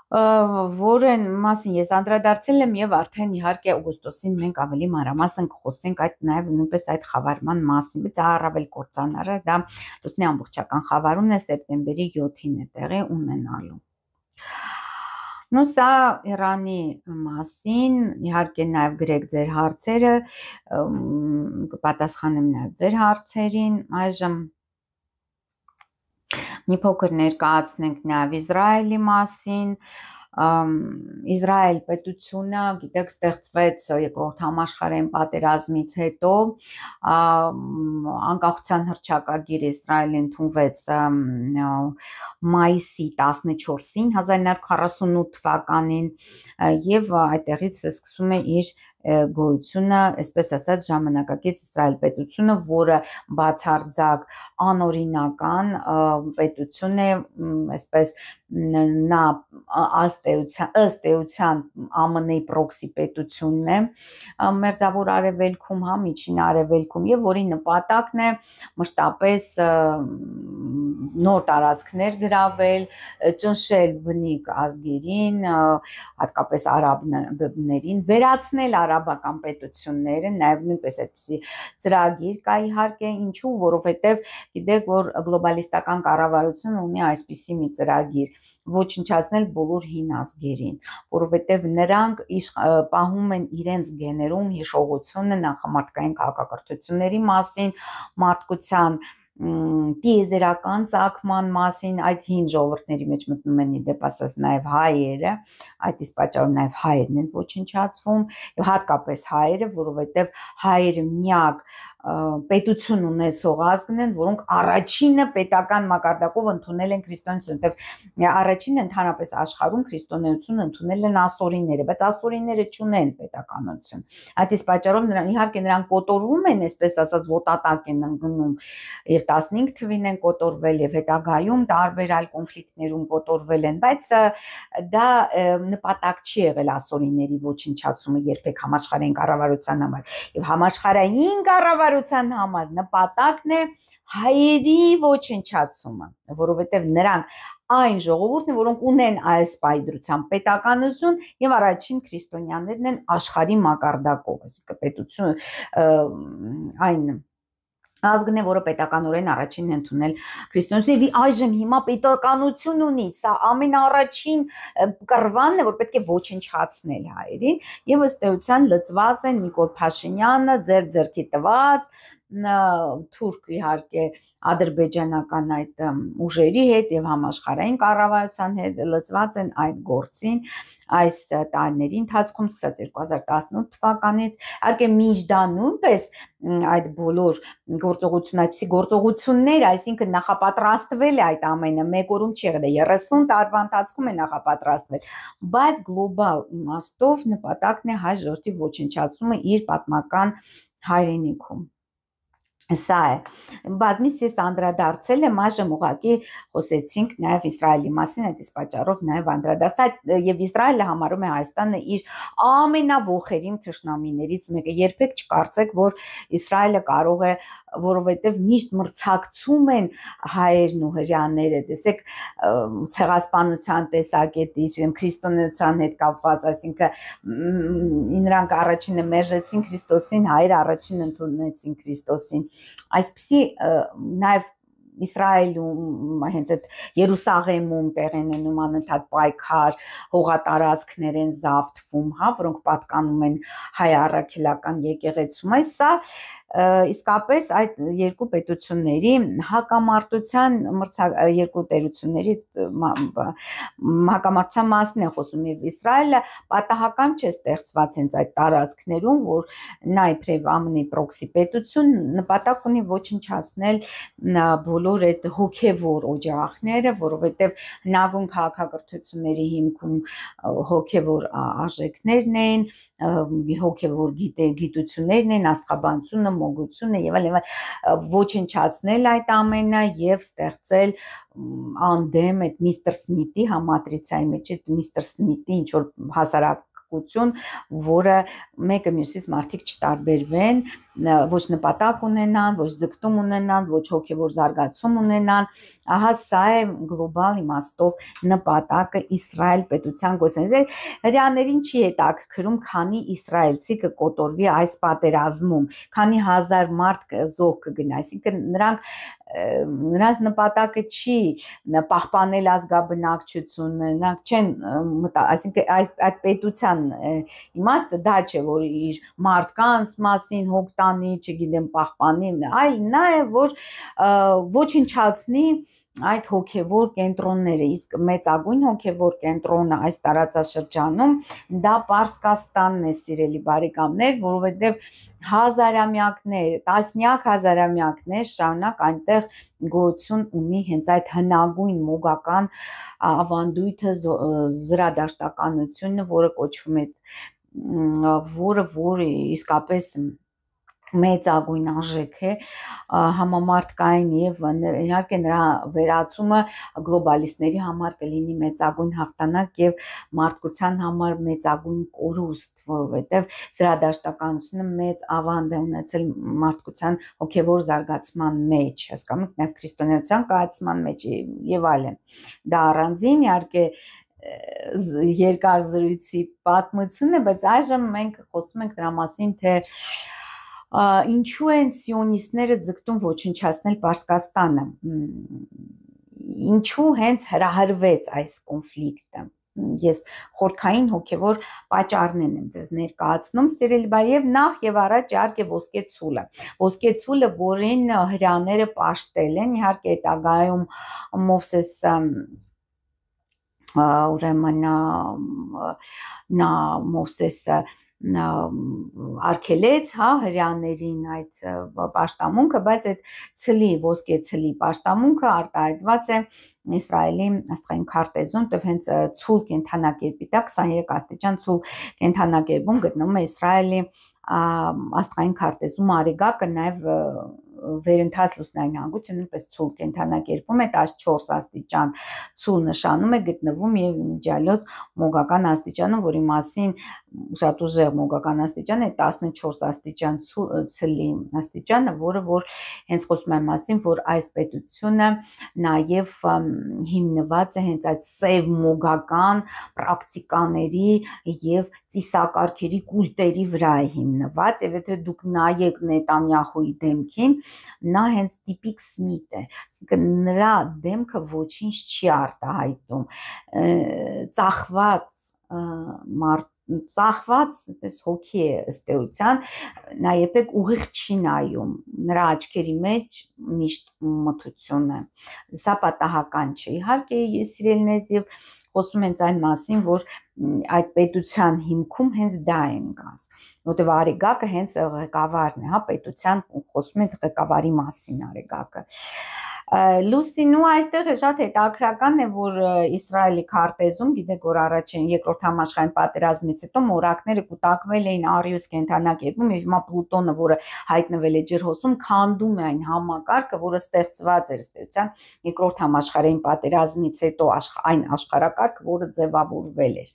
որն մասին ես անդրադարձել եմ եւ արդեն իհարկե օգոստոսին մենք ավելի մանրամասն կխոսենք այդ նաեւ նույնպես այդ խավարման մասին, բայց առավել կործանարար դա լուսնի ամբողջական խավարումն է սեպտեմբերի 7-ին է տեղի ունենալու։ Սա Իրանի մասին, իհարկե նաեւ գրեք ձեր հարցերը, կպատասխանեմ նաեւ ձեր հարցերին, այժմ մի փոքր ներկայացնենք նաև Իսրայելի մասին, Իսրայել պետությունը, գիտեք, ստեղծվեց երկրորդ համաշխարհային պատերազմից հետո, անկախության հռչակագիրը Իսրայելը ընդունվեց մայիսի 14-ին 1948 թվականին եւ այդտեղից սկսում է իր գոյությունը, այսպես ասած, ժամանակակից Իսրայել պետությունը, որը բացարձակ անօրինական պետություն է, այսպես նա ըստ էության ԱՄՆ-ի պրոքսի պետությունն է մերձավոր արևելքում, միջին արևելքում եւ որի նպատակն է մշտապես նոր տարածքներ գրավել, ճնշել բնիկ ազգերին, հատկապես արաբներին, վերացնել արաբական պետությունները, նաև նույնպես այդպիսի ծրագիր կա իհարկե, ինչու, որովհետև գիտեք, որ գլոբալիստական կառավարությունը ունի այսպիսի մի ծրագիր, ոչնչացնել բոլոր հին ազգերին, որովհետև նրանք պահում են իրենց գեներում հիշողությունը նախամարտկային քաղաքակրթությունների մասին, մարդկության տիեզերական ծագման մասին, այդ հին ժողովուրդների մեջ մտնում են իդեպ ասած նաև հայերը, այդ իսկ պատճառով նաև հայերն են ոչնչացվում, եւ հատկապես հայերը, որովհետև հայերը միակ պետություն ունեցող ազգն են, որոնք առաջինը պետական մակարդակով ընդունել են քրիստոնեություն, որտեղ առաջինը ընդհանրապես աշխարհում քրիստոնեություն ընդունել են ասորիները, բայց ասորիները չունեն պետականություն։ Այդ իսկ պատճառով իհարկե նրանք կոտորվում են, այսպես ասած, ոտատակ են ընկնում, եւ 15 թվին են կոտորվել եւ հետագայում տարբեր այլ կոնֆլիկտներում կոտորվել են, բայց դա նպատակ չի եղել ասորիների ոչնչացումը երբեք համաշխարհային կառավարության համար, եւ համաշխարհային կառավարության համար նպատակն է հայերի ոչնչացումը, որովհետև նրանք այն ժողովուրդն է, որոնք ունեն այս պայծրությամբ պետականություն եւ առաջին քրիստոնյաներն են աշխարհի մակարդակով, այսինքն պետություն այն ազգն է, որը պետականորեն առաջինն է ընդունել քրիստոնեություն եւ այժմ հիմա պետականություն ունի, սա ամենաառաջին կռվանն է, որ պետք է ոչնչացնել հայերին եւ ըստ էության լծված են Նիկոլ Փաշինյանը ձեռքի տված թուրք իհարկե ադրբեջանական այդ ուժերի հետ եւ համաշխարհային կառավարության հետ լծված են այդ գործին այս տարիների ընթացքում սկսած 2018 թվականից իհարկե մինչ դա նույնպես այդ բոլոր գործողություններ, այսինքն նախապատրաստվել է այդ ամենը մեկ օրում չի եղել, 30 տարվա ընթացքում է նախապատրաստվել, բայց գլոբալ իմաստով նպատակն է հայ ժողովրդի ոչնչացումը իր պատմական հայրենիքում։ Սա է, բազմից ես անդրադարձել եմ, այժմ ուղղակի խոսեցինք նաև Իսրայելի մասին, այդ իսկ պատճառով նաև անդրադարձա եւ Իսրայելը համարում է Հայաստանը իր ամենավոխերիմ թշնամիներից մեկը, երբեք չկարծեք, որ Իսրայելը կարող է, որովհետև միշտ մրցակցում են հայերն ու հրեաները, տեսեք, ցեղասպանության տեսակետից, քրիստոնեության հետ կապված, այսինքն նրանք առաջինը մերժեցին Քրիստոսին, հայերը առաջինը ընդունեցին Քրիստոսին, այսպիսի նաև Իսրայելում հենց այդ Երուսաղեմում տեղեն ունենում անընդհատ պայքար, հողատարածքներ են զավթվում, հա, որոնք պատկանում են հայ առաքելական եկեղեցում, սա իսկապես այդ երկու պետությունների հակամարտության երկու տերությունների հակամարտության մասին է խոսում եւ Իսրայելը պատահական չէ ստեղծված հենց այդ տարածքներում, որ նա իբրև ԱՄՆ-ի պրոքսի պետություն նպատակ ունի ոչնչացնել բոլոր այդ հոգեվոր օջախները, որովհետեւ հնագույն քաղաքակրթությունների հիմքում հոգեվոր արժեքներն են, հոգեվոր գիտություններն են, աստղաբանությունը, մոգությունը եւ այլն, ոչնչացնել այդ ամենը եւ ստեղծել անդեմ այդ միստր Սմիթի համատրիցայի մեջ այդ միստր Սմիթի ինչ որ հասարակություն, որը մեկը մյուսից մարդիկ չտարբերվեն, ոչ նպատակ ունենան, ոչ ձգտում ունենան, ոչ հոգեվոր զարգացում ունենան, ահա սա է գլոբալ իմաստով նպատակը Իսրայել պետության գործընթացի։ Հրեաներին չի հետաքրքրում, քանի իսրայելցի կկոտորվի այս պատերազմում, քանի հազար մարդ զոհ կգնա, այսինքն նրանց նպատակը չի պահպանել ազգաբնակչությունը, նրանք չեն այսինքն այդ պետության իմաստը դա չէ, որ իր մարդկանց մասին հոգ տանի, չգիտեմ, պահպանի, այլ նա է, որ ոչնչացնի այդ հոգևոր կենտրոնները, իսկ մեծագույն հոգևոր կենտրոնը այս տարածաշրջանում դա Պարսկաստանն է, սիրելի բարեկամներ, որովհետև հազարամյակներ, տասնյակ հազարամյակներ շարունակ այնտեղ գոյություն ունի հենց այդ հնագույն մոգական ավանդույթը, զրադաշտականությունը, որը կոչվում է, որը իսկապես մեծագույն արժեք է համամարտկային եւ իհարկե նրա վերացումը գլոբալիստների համար կլինի մեծագույն հաղթանակ եւ մարդկության համար մեծագույն կորուստ, որովհետեւ զրադաշտականությունը մեծ ավանդ է ունեցել մարդկության հոգեվոր զարգացման մեջ, հասկանում եք, նաեւ քրիստոնեության կայացման մեջ եւ այլն։ Դա առանձին իհարկե երկար զրույցի պատմություն է, բայց այժմ մենք խոսում ենք դրա մասին, թե ինչու են սիոնիստները ձգտում ոչնչացնել Պարսկաստանը, ինչու հենց հրահրվեց այս կոնֆլիկտը։ Ես խորքային հոգևոր պատճառներն եմ ձեզ ներկայացնում, սիրելի բայ, եւ նախ եւ առաջ իհարկե ոսկե ցուլը, որին հրեաները պաշտել են, իհարկե հետագայում Մովսես ուրեմն նա Մովսեսը արգելեց հրեաներին այդ պաշտամունքը, բայց այդ ոսկե ցլի պաշտամունքը արտահայտված է Իսրայելի աստղային քարտեզում, եւ հենց ցուլ կենթանակերպի տակ 23 աստիճան ցուլ կենթանակերպում գտնվում է Իսրայելի աստղային քարտեզում արեգակը, նաեւ վերընթաց լուսնային հանգույցը նույնպես ցուլ կենթանակերպում է 14 աստիճան ցուլ նշանում է գտնվում եւ իմիջիալոց մոգական աստիճանը, որի մասին շատ ուժեղ մոգական աստիճան է 14 աստիճան ցլի աստիճանը, որը որ հենց խոսում է մասին, որ այս պետությունը նաեւ հիմնված է հենց այդ սև մոգական պրակտիկաների եւ ծիսակարգերի կուլտերի վրա է հիմնված, եւ եթե դուք նայեք Նետանյախուի դեմքին, նա հենց տիպիկ Սմիթ է, այսինքն նրա դեմքը ոչինչ չի արտահայտում, ծախված պես հոգի է ըստ էության, նայեք ուղիղ չի նայում, նրա աչքերի մեջ միշտ մթություն է, սա պատահական չէ, իհարկե սիրելիներս, եւ խոսում ենք այն մասին, որ այդ պետության հիմքում հենց դա է ընկած, որտեղ արեգակը հենց ղեկավարն է, պետության խոսում ենք ղեկավարի մասին արեգակը։ Լուսինու այստեղ շատ հետաքրական է, որ Իսրայելի քարտեզում, գիտեք, որ երկրորդ համաշխարհային պատերազմից հետո մորակները կուտակվել էին Արիոս կենթանակերպում, եւ հիմա Պլուտոնը, որը հայտնվել է ջրհոսում, քանդում է այն համակարգը, որը ստեղծված էր ըստ էության երկրորդ համաշխարհային պատերազմից հետո այն աշխարհակարգը, որը ձևավորվել էր։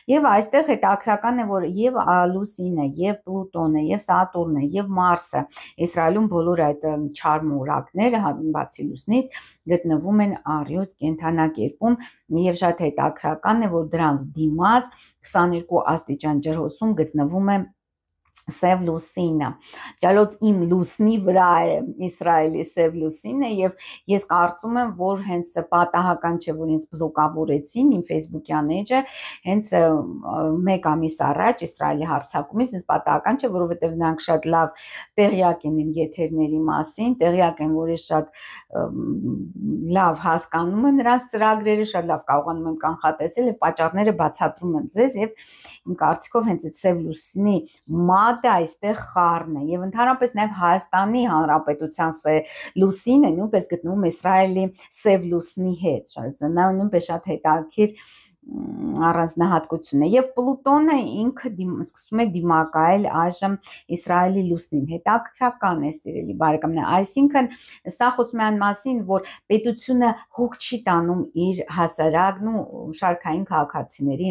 Եվ այստեղ հետաքրական է, որ եւ Լուսինը, եւ Պլուտոնը, եւ Սատուրնը, եւ Մարսը, Իսրայելում բոլոր այդ չար մորակները, բացի լուսնից, գտնվում են Արիոս կենթանակերպում, եւ շատ հետաքրական է, որ դրանց դիմաց 22 աստիճան ջրհոսում գտնվում է Սև լուսինը, ճալոց իմ լուսնի վրա է Իսրայելի սև լուսինը, եւ ես կարծում եմ, որ հենց պատահական չէ, որ ինձ բլոկավորեցին իմ Facebook-յան էջը, հենց մեկ ամիս առաջ Իսրայելի հարձակումից, ինձ պատահական չէ, որովհետեւ նրանք շատ լավ տեղյակ են իմ եթերների մասին, տեղյակ են, որ ես շատ լավ հասկանում եմ նրանց ծրագրերը, շատ լավ կարողանում եմ կանխատեսել եւ պատճառները բացատրում եմ ձեզ, եւ իմ կարծիքով հենց այդ սև լուսինի այստեղ խառն է, եւ ընդհանրապես նաեւ Հայաստանի Հանրապետության լուսինը նույնպես գտնվում է Իսրայելի սև լուսնի հետ, նա նույնպես շատ հետաքրքիր առանձնահատկություն է, եւ Պլուտոնը ինքը սկսում է դիմակայել այժմ Իսրայելի լուսնին, հետաքրքրական է, սիրելի բարեկամներ, այսինքն սա խոսում է այն մասին, որ պետությունը հոգ չի տանում իր հասարակն ու շարքային քաղաքացիների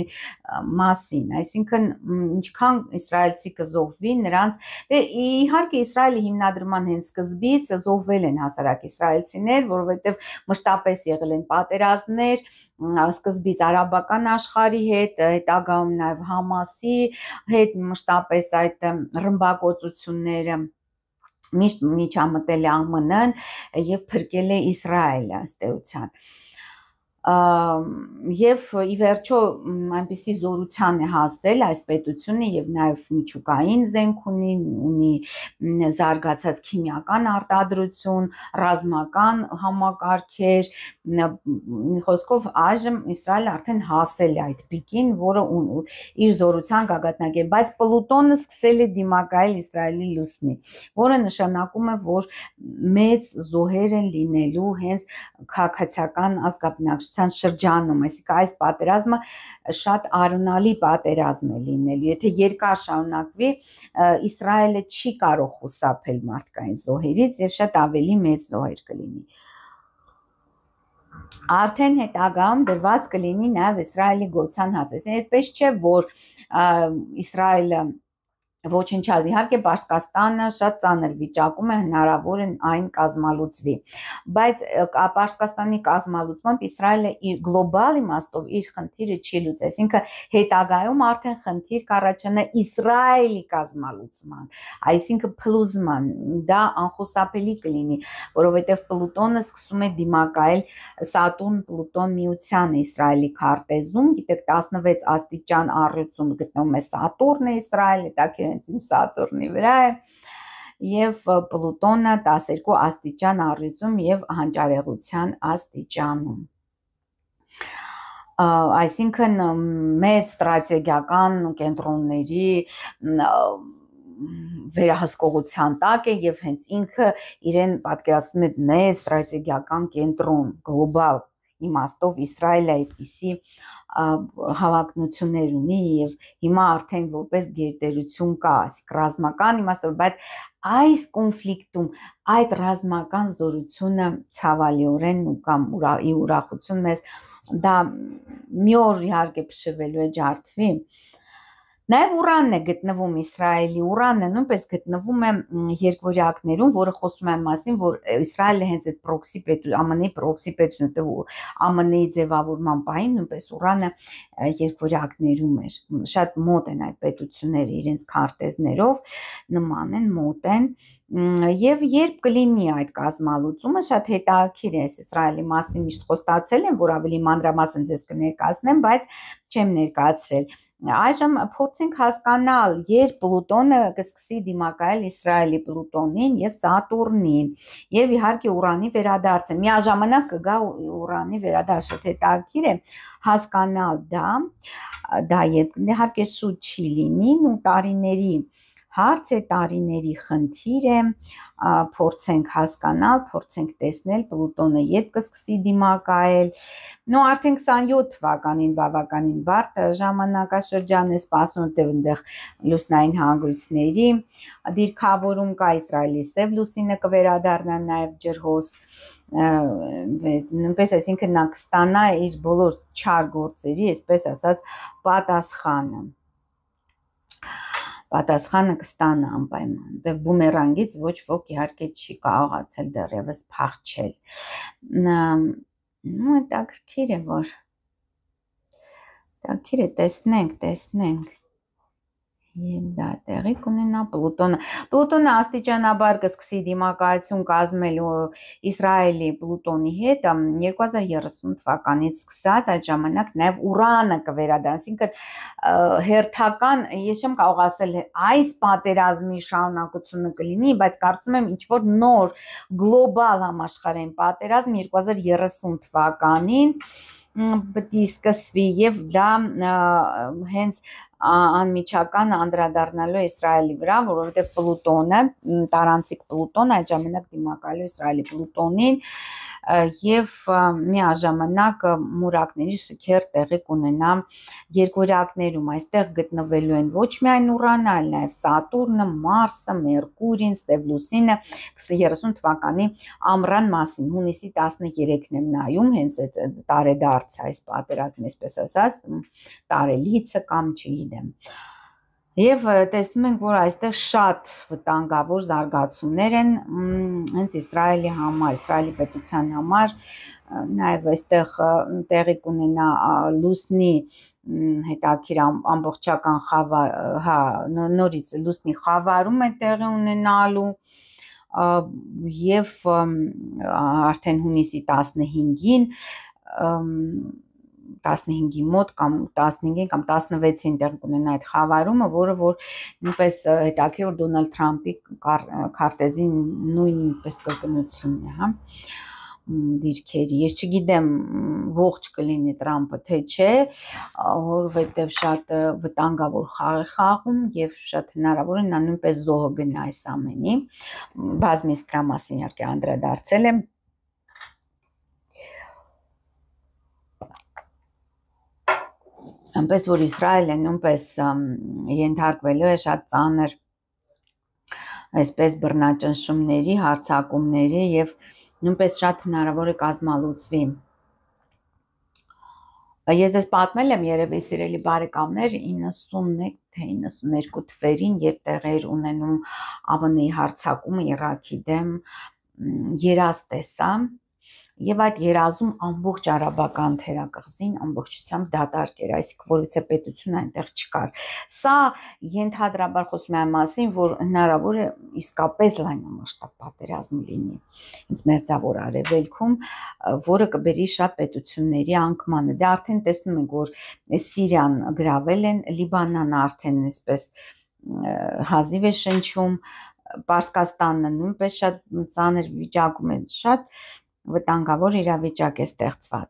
մասին, այսինքն ինչքան իսրայելցի կզոհվի նրանց, իհարկե Իսրայելի հիմնադրման հենց սկզբից զոհվել են հասարակ իսրայելցիներ, որովհետեւ մշտապես եղել են պատերազմներ, սկզբից արաբական աշխարհի հետ, հետագայում նաև Համասի հետ, մշտապես այդ ռմբակոծությունները միշտ միջամտել է ԱՄՆ-ն եւ փրկել է Իսրայելը ըստ էության։ Եվ ի վերջո այնպիսի զորության է հասել այս պետությունը եւ նաեւ միջուկային զենք ունի զարգացած քիմիական արտադրություն, ռազմական համակարգեր, խոսքով այժմ Իսրայելը արդեն հասել է այդ պիկին, որը իր զորության գագաթնակետին, բայց Պլուտոնը սկսել է դիմակայել Իսրայելի լուսնի, որը նշանակում է, որ մեծ զոհեր են լինելու հենց քաղաքացիական ազգաբնակչության շրջանում, այսինքն այս պատերազմը շատ արունալի պատերազմ է լինելու, եթե երկար շարունակվի, Իսրայելը չի կարող խուսափել մարդկային զոհերից եւ շատ ավելի մեծ զոհեր կլինի։ Արդեն հետագայում դրված կլինի նաեւ Իսրայելի գոցան հացես, այդպես չէ, որ Իսրայելը ոչնչացի, իհարկե Պարսկաստանը շատ ծանր վիճակում է, հնարավոր է այն կազմալուծվի, բայց Պարսկաստանի կազմալուծմամբ Իսրայելը իր գլոբալ իմաստով իր խնդիրը չի լուծի, այսինքն հետագայում արդեն խնդիր կառաջանա Իսրայելի կազմալուծման, այսինքն փլուզման, դա անխուսափելի կլինի, որովհետև Պլուտոնը սկսում է դիմակայել Սատուրն-Պլուտոն միությանը Իսրայելի քարտեզում, գիտեք 16 աստիճան առյուծում գտնվում է Սատուրնը Իսրայելը, դա իմ Սատուրնի վրա է եւ Պլուտոնը 12 աստիճան առյուծում եւ հանճարեղության աստիճանում, այսինքն մեծ ստրատեգիական կենտրոնների վերահսկողության տակ է եւ հենց ինքը իրեն պատկերացնում է մեծ ստրատեգիական կենտրոն գլոբալ իմաստով Իսրայելը այդպիսի հավակնություններ ունի եւ հիմա արդեն որպես գերտերություն կա, այսինքն ռազմական իմաստով, բայց այս կոնֆլիկտում այդ ռազմական զորությունը ցավալիորեն ու կամ ի ուրախություն մեզ դա մի օր իհարկե փշվելու է ջարդվի Նաև ուրանն է գտնվում Իսրայելի, ուրանը նույնպես գտնվում է երկվորյակներում, որը խոսում է մասին, որ Իսրայելը հենց այդ պրոքսի ԱՄՆ-ի պրոքսի պետություն, ԱՄՆ-ի ձևավորման պահին նույնպեսուրանը երկվորյակներում էր, շատ մոտ են այդ պետությունները իրենց քարտեզներով, նման են, մոտ են, եւ երբ կլինի այդ կազմալուծումը, շատ հետաքրքիր է, Իսրայելի մասին միշտ խոստացել եմ, որ ավելի մանրամասն ձեզ կներկայացնեմ, բայց չեմ ներկայացրել Այժմ փորձենք հասկանալ, երբ Պլուտոնը կսկսի դիմակայել Իսրայելի Պլուտոնին եւ Սատուրնին եւ իհարկե Ուրանի վերադարձը։ Միաժամանակ կգա Ուրանի վերադարձը, շատ հետաքրքիր է հասկանալ դա երբ իհարկե շուտ չի լինի, ու տարիների հարց է, տարիների խնդիր է, փորձենք հասկանալ, փորձենք տեսնել Պլուտոնը երբ կսկսի դիմակայել, արդեն 27 թվականին բավականին բարդ ժամանակաշրջան է սպասում, որտեղ այնտեղ լուսնային հանգույցների դիրքավորում կա, Իսրայելի սև լուսինը կվերադառնա նաև ջրհոս, նույնպես այսինքն նա կստանա իր բոլոր չար գործերի, այսպես ասած, պատասխանը կստանա անպայման, դե բումերանգից ոչ ոք իհարկե չի կարողացել դեռևս փախչել, հետաքրքիր է, որ տեսնենք, Եվ դա տեղի կունենա Պլուտոնը աստիճանաբար կսկսի դիմակայություն կազմել Իսրայելի Պլուտոնի հետ 2030 թվականից սկսած այդ ժամանակ նաև Ուրանը կվերադառնա, այսինքն հերթական, ես չեմ կարող ասել այս պատերազմի շարունակությունը կլինի, բայց կարծում եմ ինչ-որ նոր գլոբալ համաշխարհային պատերազմ 2030 թվականին պետք է սկսվի եւ դա հենց անմիջական անդրադառնալու է Իսրայելի վրա, որովհետև Պլուտոնը, տարանցիկ Պլուտոնը այդ ժամանակ դիմակայելու Իսրայելի Պլուտոնին եւ միաժամանակ մուրակների շքեր տեղի կունենա երկորյակներում, այստեղ գտնվելու են ոչ միայն Ուրանը, այլ նաեւ Սատուրնը, Մարսը, Մերկուրին, Սև լուսինը 2030 թվականի ամռան մասին, հունիսի 13-ն եմ նայում, հենց այդ տարեդարձը այս պատերազմի, այսպես ասած, տարելիցը կամ չգիտեմ Եվ տեսնում ենք, որ այստեղ շատ վտանգավոր զարգացումներ են հենց Իսրայելի համար, Իսրայելի պետության համար, նաև այստեղ տեղի կունենա լուսնի հետաքրքիր ամբողջական նորից լուսնի խավարում է տեղի ունենալու եւ արդեն հունիսի 15-ին 15-ի մոտ կամ 15-ին կամ 16-ին տեղ կունենա այդ խավարումը, որը որ նույնպես հետաքրքիր որ Դոնալդ Թրամփի քարտեզի նույնպես կրկնությունն է, հա, դիրքերի։ Ես չգիտեմ ողջ կլինի Տրամփը թե չէ, որովհետև շատ վտանգավոր խաղ է խաղում եւ շատ հնարավոր է նա նույնպես զոհը գնա այս ամենի։ Բազմից դրա մասին իհարկե անդրադարձել եմ։ Այնպես որ Իսրայելը նույնպես ենթարկվելու է շատ ծանր այսպես բռնաճնշումների, հարձակումների եւ նույնպես շատ հնարավոր է կազմալուծվի։ Ես ես պատմել եմ երևի սիրելի բարեկամներ 91 թե 92 թվերին, երբ տեղեր ունենում ԱՄՆ-ի հարձակումը Իրաքի դեմ, երազ տեսա եւ այդ երազում ամբողջ արաբական թերակղզին ամբողջությամբ դատարկ էր, այսինքն որևէ պետություն այնտեղ չկար։ Սա ենթադրաբար խոսում է այն մասին, որ հնարավոր է իսկապես լայնամասշտաբ պատերազմ լինի հենց մերձավոր արևելքում, որը կբերի շատ պետությունների անկմանը։ Դե արդեն տեսնում ենք, որ Սիրիան գրավել են, Լիբանանը արդեն այսպես հազիվ է շնչում, Պարսկաստանը նույնպես շատ ծանր վիճակում է, շատ վտանգավոր իրավիճակ է ստեղծված։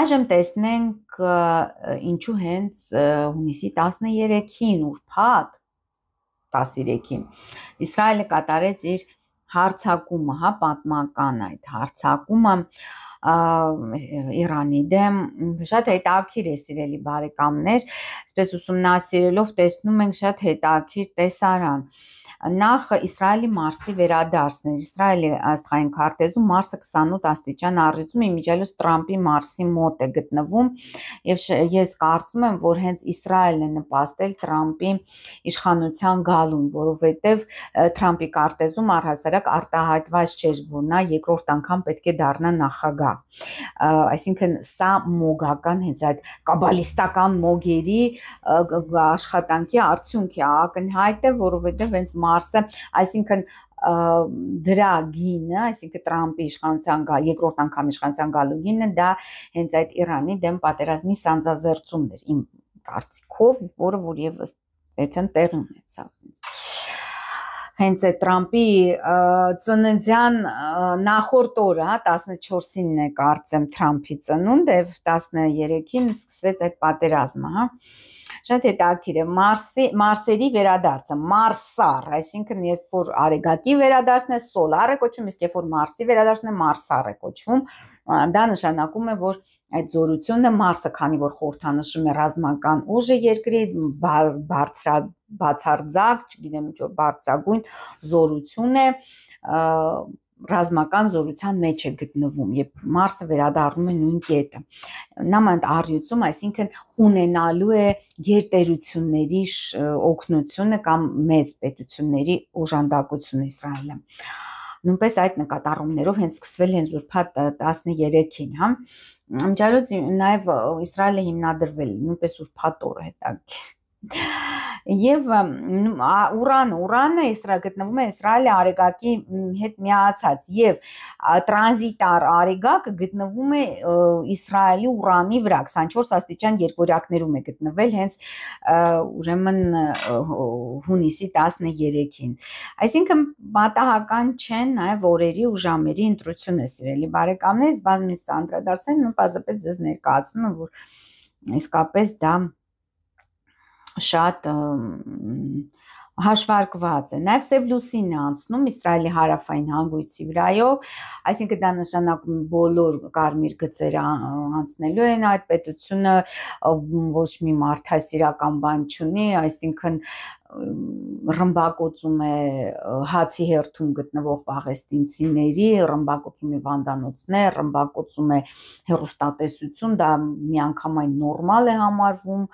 Այժմ տեսնենք ինչու հենց հունիսի 13-ին ուրբաթ 13-ին Իսրայելը կատարեց իր հարձակումը, հա, պատմական այդ հարձակումը Իրանի դեմ, շատ հետաքրքիր է սիրելի բարեկամներ, այսպես ուսումնասիրելով տեսնում ենք շատ հետաքրքիր տեսարան։ Նախ Իսրայելի Մարսի վերադարձն էր։ Իսրայելի աստղային քարտեզում Մարսը 28 աստիճան առյուծում իմիջիալոց Տրամփի Մարսի մոտ է գտնվում եւ ես կարծում եմ, որ հենց Իսրայելն է նպաստել Տրամփի իշխանության գալուն, որովհետեւ Տրամփի քարտեզում առհասարակ արտահայտված չէր, որ նա երկրորդ անգամ պետք է դառնա նախագահ։ Այսինքն սա մոգական հենց այդ կաբալիստական մոգերի աշխատանքի արդյունք է, ակնհայտ է, որովհետև հենց Մարսը, այսինքն դրա գինը, այսինքն Տրամփի իշխանության երկրորդ անգամ իշխանության գալու գինը, դա հենց այդ Իրանի դեմ պատերազմի սանձազերծումն էր իմ կարծիքով, որը որ եւս այդքան տեղի ունեցավ։ Հենց այդ Տրամփի ծննդյան նախորդ օրը, հա, 14-ին է կարծեմ Տրամփի ծնունդը եւ 13-ին սկսվեց այդ պատերազմը, հա։ Շատ հետաքրքիր է Մարսերի վերադարձը, Մարսար, այսինքն երբ որ արեգակի վերադարձն է սոլար է կոչվում, իսկ երբ որ Մարսի վերադարձն է Մարսար է կոչվում, դա նշանակում է, որ այդ զորությունը Մարսը, քանի որ խորհրդանշում է ռազմական ուժը երկրի, բացարձակ, չգիտեմ ինչ որ բարձրագույն զորություն է, ռազմական զորության մեջ է գտնվում, երբ Մարսը վերադառնում է նույն կետը։ Նման առյուծում, այսինքն ունենալու է գերտերությունների օգնությունը կամ մեծ պետությունների օժանդակությունը Իսրայելը։ Նույնպես այդ նկատառումներով հենց սկսվել են ուրբաթ 13-ին, հա։ Միջալոց նաև Իսրայելը հիմնադրվել, նույնպես ուրբաթ օրը հետաքրքիր։ Եվ Ուրանը գտնվում է Իսրայելի արեգակի հետ միացած եւ տրանզիտար արեգակը գտնվում է Իսրայելի Ուրանի վրա 24 աստիճան երկորյակներում է գտնվել հենց ուրեմն հունիսի 13-ին։ Այսինքն պատահական չեն նաեւ օրերի ու ժամերի ընտրությունը, սիրելի բարեկամներ, բազմից անդրադարձել, նույնպես ձեզ ներկայացնում եմ, որ իսկապես դա շատ հաշվարկված է։ Նաև Սև լուսինն է անցնում Իսրայելի հարավային հանգույցի վրայով, այսինքն դա նշանակում է բոլոր կարմիր գծերը անցնելու են այդ պետությունը, ոչ մի մարդասիրական բան չունի, այսինքն ռմբակոծում է հացի հերթում գտնվող պաղեստինցիների, ռմբակոծում է վանդանոցներ, ռմբակոծում է հեռուստատեսություն, դա միանգամայն նորմալ է համարվում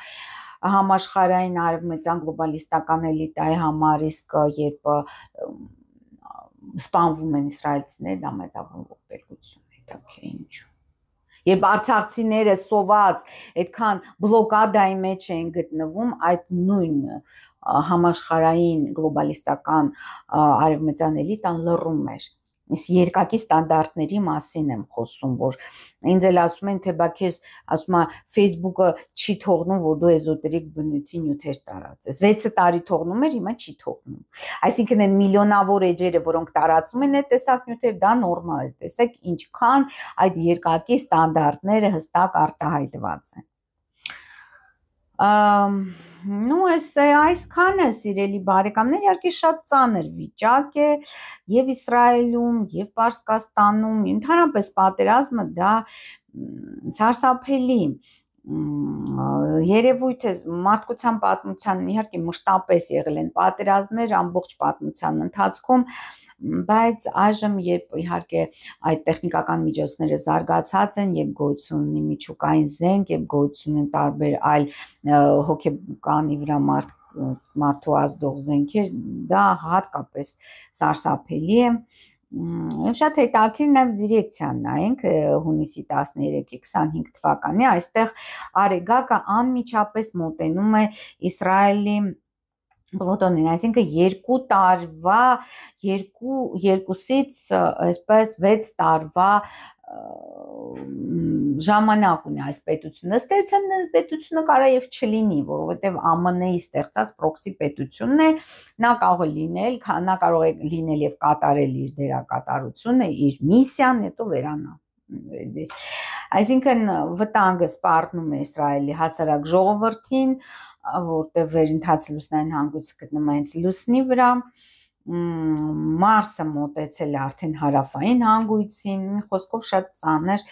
համաշխարհային արևմտյան գլոբալիստական էլիտայի համար, իսկ երբ սպանվում են իսրայելցիներ, դա մեծավոր ողբերգություն է, հետաքրքիր ինչու։ Երբ արցախցիները սոված այդքան բլոկադայի մեջ են գտնվում, այդ նույն համաշխարհային գլոբալիստական արևմտյան էլիտան լռում էր։ Իսկ երկակի ստանդարտների մասին եմ խոսում, որ ինձ էլ ասում են, թե բա քեզ ասում է Facebook-ը չի թողնում, որ դու էզոտերիկ բնույթի նյութեր տարածես։ 6 տարի թողնում էր, հիմա չի թողնում։ Այսինքն այն միլիոնավոր էջերը, որոնք տարածում են այդ տեսակ նյութեր, դա նորմալ է։ Տեսեք ինչքան այդ երկակի ստանդարտները հստակ արտահայտված են։ Ну, այսքան է, սիրելի բարեկամներ, իհարկե շատ ծանր վիճակ է եւ Իսրայելում, եւ Պարսկաստանում, ընդհանրապես պատերազմը դա սարսափելի երևույթ է մարդկության պատմության, իհարկե մշտապես եղել են պատերազմներ ամբողջ պատմության ընթացքում, բայց այժմ երբ իհարկե այդ տեխնիկական միջոցները զարգացած են եւ գոյություն ունի միջուկային զենք եւ գոյություն են տարբեր այլ հոգեկանի վրա մարդու ազդող զենքեր, դա հատկապես սարսափելի է։ Եմ շատ հետաքրքիր նաև դիրեկցիան նայենք հունիսի 13-25 թվականի, այստեղ Արեգակը անմիջապես մոտենում է Իսրայելի Պլուտոնին, այսինքն 2 տարվա, 2-ից այսպես 6 տարվա ժամանակ ունի այս պետությունը։ Ըստ էության պետությունը կարող է եւ չլինի, որովհետեւ ԱՄՆ-ի ստեղծած պրոքսի պետությունն է, նա կարող է լինել, նա կարող է լինել եւ կատարել իր դերակատարությունը, իր միսիան, հետո վերանա։ Այսինքն վտանգը սպառնում է Իսրայելի հասարակ ժողովրդին, որտեղ վերընթաց լուսնային հանգույցը գտնվում է հենց լուսնի վրա, Մարսը մոտեցել է արդեն հարավային հանգույցին, խոսքով շատ ծանր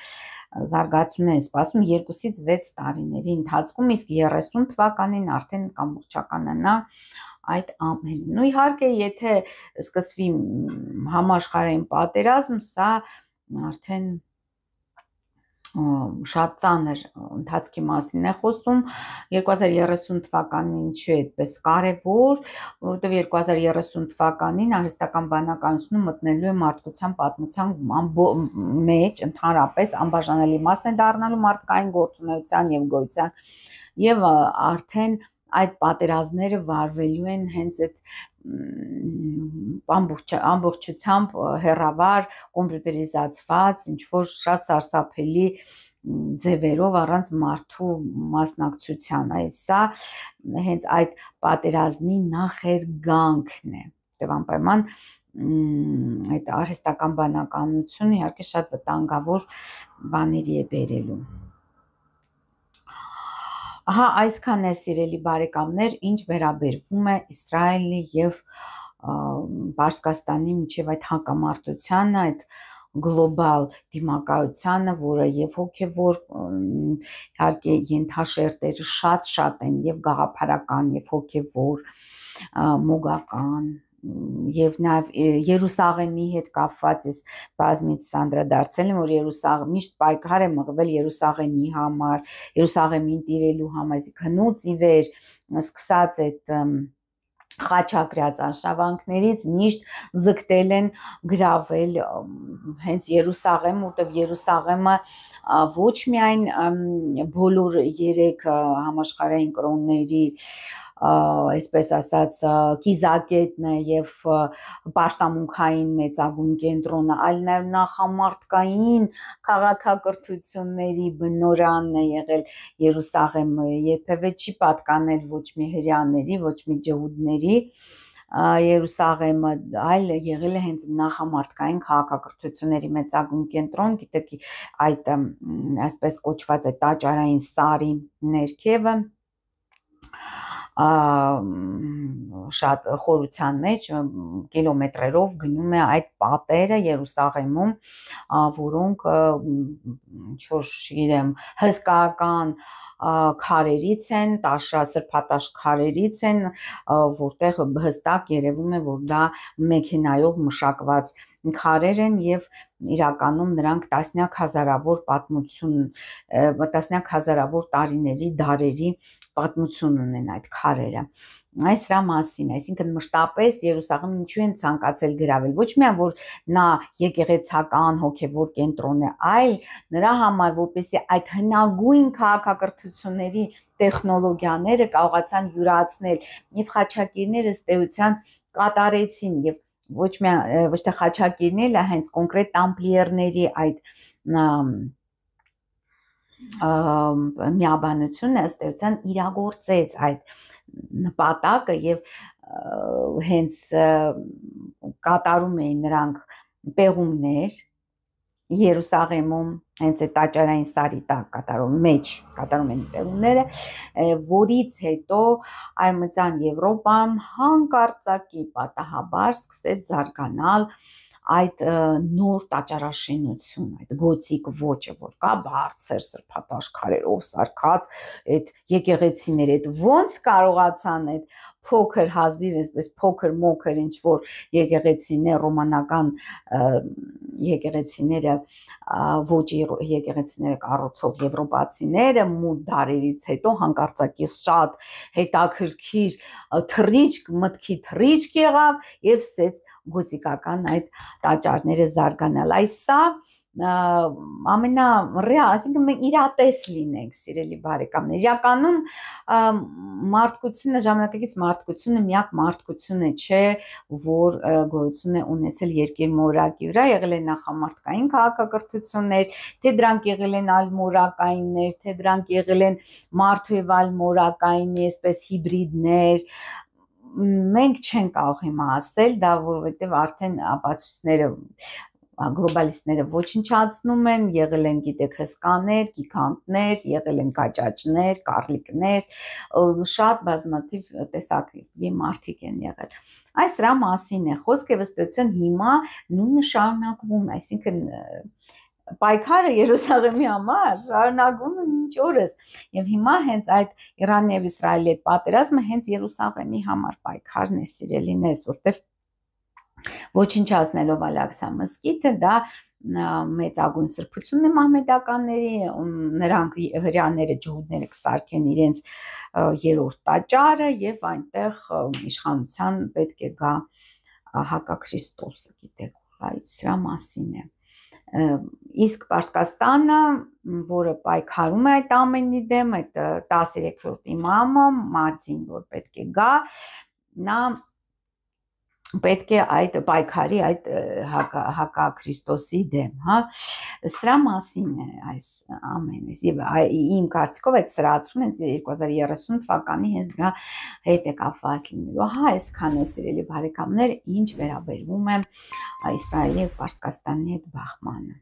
զարգացումներ են սպասվում 2-ից 6 տարիների ընթացքում, իսկ 30 թվականին արդեն կամրջականանա այդ ամենը։ Ну իհարկե, եթե սկսվի համաշխարհային պատերազմ, սա արդեն շատ ծանր ընթացքի մասին է խոսում 2030 թվականին ինչու է այդպես կարևոր, որովհետև 2030 թվականին արհեստական բանականությունը մտնելու է մարդկության պատմության մեջ, ընդհանրապես անբաժանելի մասն է դառնալու մարդկային գործունեության եւ գոյության եւ արդեն այդ պատերազմները վարվելու են հենց այդ ամբողջությամբ հեռավար կոմպյուտերիզացված, ինչ որ շատ սարսափելի ձևերով առանց մարդու մասնակցության, սա հենց այդ պատերազմի նախերգանքն է, եւ անպայման այդ արհեստական բանականությունը իհարկե շատ վտանգավոր բաների է բերելու։ Ահա այսքան է, սիրելի բարեկամներ, ինչ վերաբերվում է Իսրայելի եւ Պարսկաստանի միջև այդ հակամարտությանը, այդ գլոբալ դիմակայությանը, որը եւ հոգեվոր իհարկե ենթաշերտերը շատ են եւ գաղափարական եւ հոգեվոր մոգական եւ նաեւ Երուսաղեմի հետ կապված էս բազմից անդրադարձել եմ, որ Երուսաղեմ միշտ պայքար է մղվել Երուսաղեմի համար, Երուսաղեմին տիրելու համար, հնուց ի վեր սկսած այդ խաչակրած արշավանքներից միշտ ձգտել են գրավել հենց Երուսաղեմ, որտեղ Երուսաղեմը ոչ միայն բոլոր 3 համաշխարհային կրոնների այսպես ասած կիզակետն է եւ պաշտամունքային մեծագույն կենտրոնը, այլ նաեւ նախամարտկային քաղաքակրթությունների բնօրանն է եղել Երուսաղեմը, երբևէ չի պատկանել ոչ մի հրեաների, ոչ մի ջհուդների Երուսաղեմը, այլ եղել է հենց նախամարտկային քաղաքակրթությունների մեծագույն կենտրոն, գիտեք, այդ այսպես կոչված է տաճարային սարի ներքևը շատ խորության մեջ կիլոմետրերով գնում է այդ պատերը Երուսաղեմում, որոնք ինչ-որ իրեմ հսկական քարերից են, սրբատաշ քարերից են, որտեղ հստակ երևում է, որ դա մեքենայով մշակված քարեր են եւ իրականում նրանք տասնյակ հազարավոր տասնյակ հազարավոր տարիների դարերի պատմություն ունեն այդ քարերը։ Այս դրա մասին, այսինքն մշտապես Երուսաղեմը ինչու են ցանկացել գրավել, ոչ միայն որ նա եկեղեցական հոգևոր կենտրոն է, այլ նրա համար, որպեսզի այդ հնագույն քաղաքակրթությունների տեխնոլոգիաները կարողացան յուրացնել եւ խաչակիրները ըստ էության կատարեցին եւ ոչ թե խաչակիրն էլ, հենց կոնկրետ տամպլիերների այդ միաբանությունը ըստ էության իրագործեց այդ նպատակը եւ հենց կատարում էին նրանք պեղումներ Երուսաղեմում հենց այդ տաճարային սարի տակ կատարում են պեղումները, որից հետո Արևմտյան Եվրոպայում հանկարծակի պատահաբար սկսեց զարգանալ այդ նոր տաճարաշինություն, այդ գոթիկ ոճը, որ կա բարձր սրբատաշ քարերով սարքած այդ եկեղեցիները, այդ ոնց կարողացան այդ փոքր հազիվ, այսպես փոքր մոքր ինչ որ եկեղեցիներ, ռոմանական եկեղեցիները, ոճի եկեղեցիները կառուցող եվրոպացիները մութ դարերից հետո հանկարծակի շատ հետաքրքիր մտքի թռիչք եղավ եւ սկսեց գոթիկական այդ տաճարները զարգանալ։ Այս սա այսինքն մենք իրատես լինենք, սիրելի բարեկամներ։ Իրականում մարդկությունը, ժամանակակից մարդկությունը միակ մարդկությունը չէ, որ գոյություն է ունեցել երկրի մորակի վրա, եղել են նախամարդկային քաղաքակրթություններ, թե դրանք եղել են ալմորակայիններ, թե դրանք եղել են մարդու եւ ալմորակայինի, այսպես հիբրիդներ, մենք չենք կարող հիմա ասել դա, որովհետև արդեն ապացույցները գլոբալիստները ոչնչացնում են, եղել են գիտեք հսկաներ, գիգանտներ, եղել են կաճաճներ, կառլիկներ, շատ բազմաթիվ տեսակի մարդիկ են եղել։ Այս սրա մասին է խոսքը, ըստ էության հիմա նույնը շարունակվում է, այսինքն պայքարը Երուսաղեմի համար շարունակվում է մինչ օրս եւ հիմա հենց այդ Իրանի եւ Իսրայելի այդ պատերազմը հենց Երուսաղեմի համար պայքարն է, սիրելիներս, որտեվ ոչնչացնելով Ալ-Աղսա մզկիթը դա մեծագույն սրբություն է մահմեդականների, նրանք հրեաները ջհուդները կսարքեն իրենց երրորդ տաճարը եւ այնտեղ իշխանության պետք է գա հակաքրիստոսը, գիտեք, սրա մասին է։ Իսկ Պարսկաստանը, որը պայքարում է այդ ամենի դեմ, այդ 13-րդ իմամը, Մածին, որ պետք է գա, նա պետք է այդ պայքարի այդ հակաքրիստոսի դեմ, հա, սրա մասին է այս ամենը, եւ իմ կարծիքով այդ սրացում են 2030 թվականի հենց դրա հետ է կապված լինելու, հա, այսքան է, սիրելի բարեկամներ, ինչ վերաբերվում է Իսրայելի եւ Պարսկաստանի հետ բախմանը։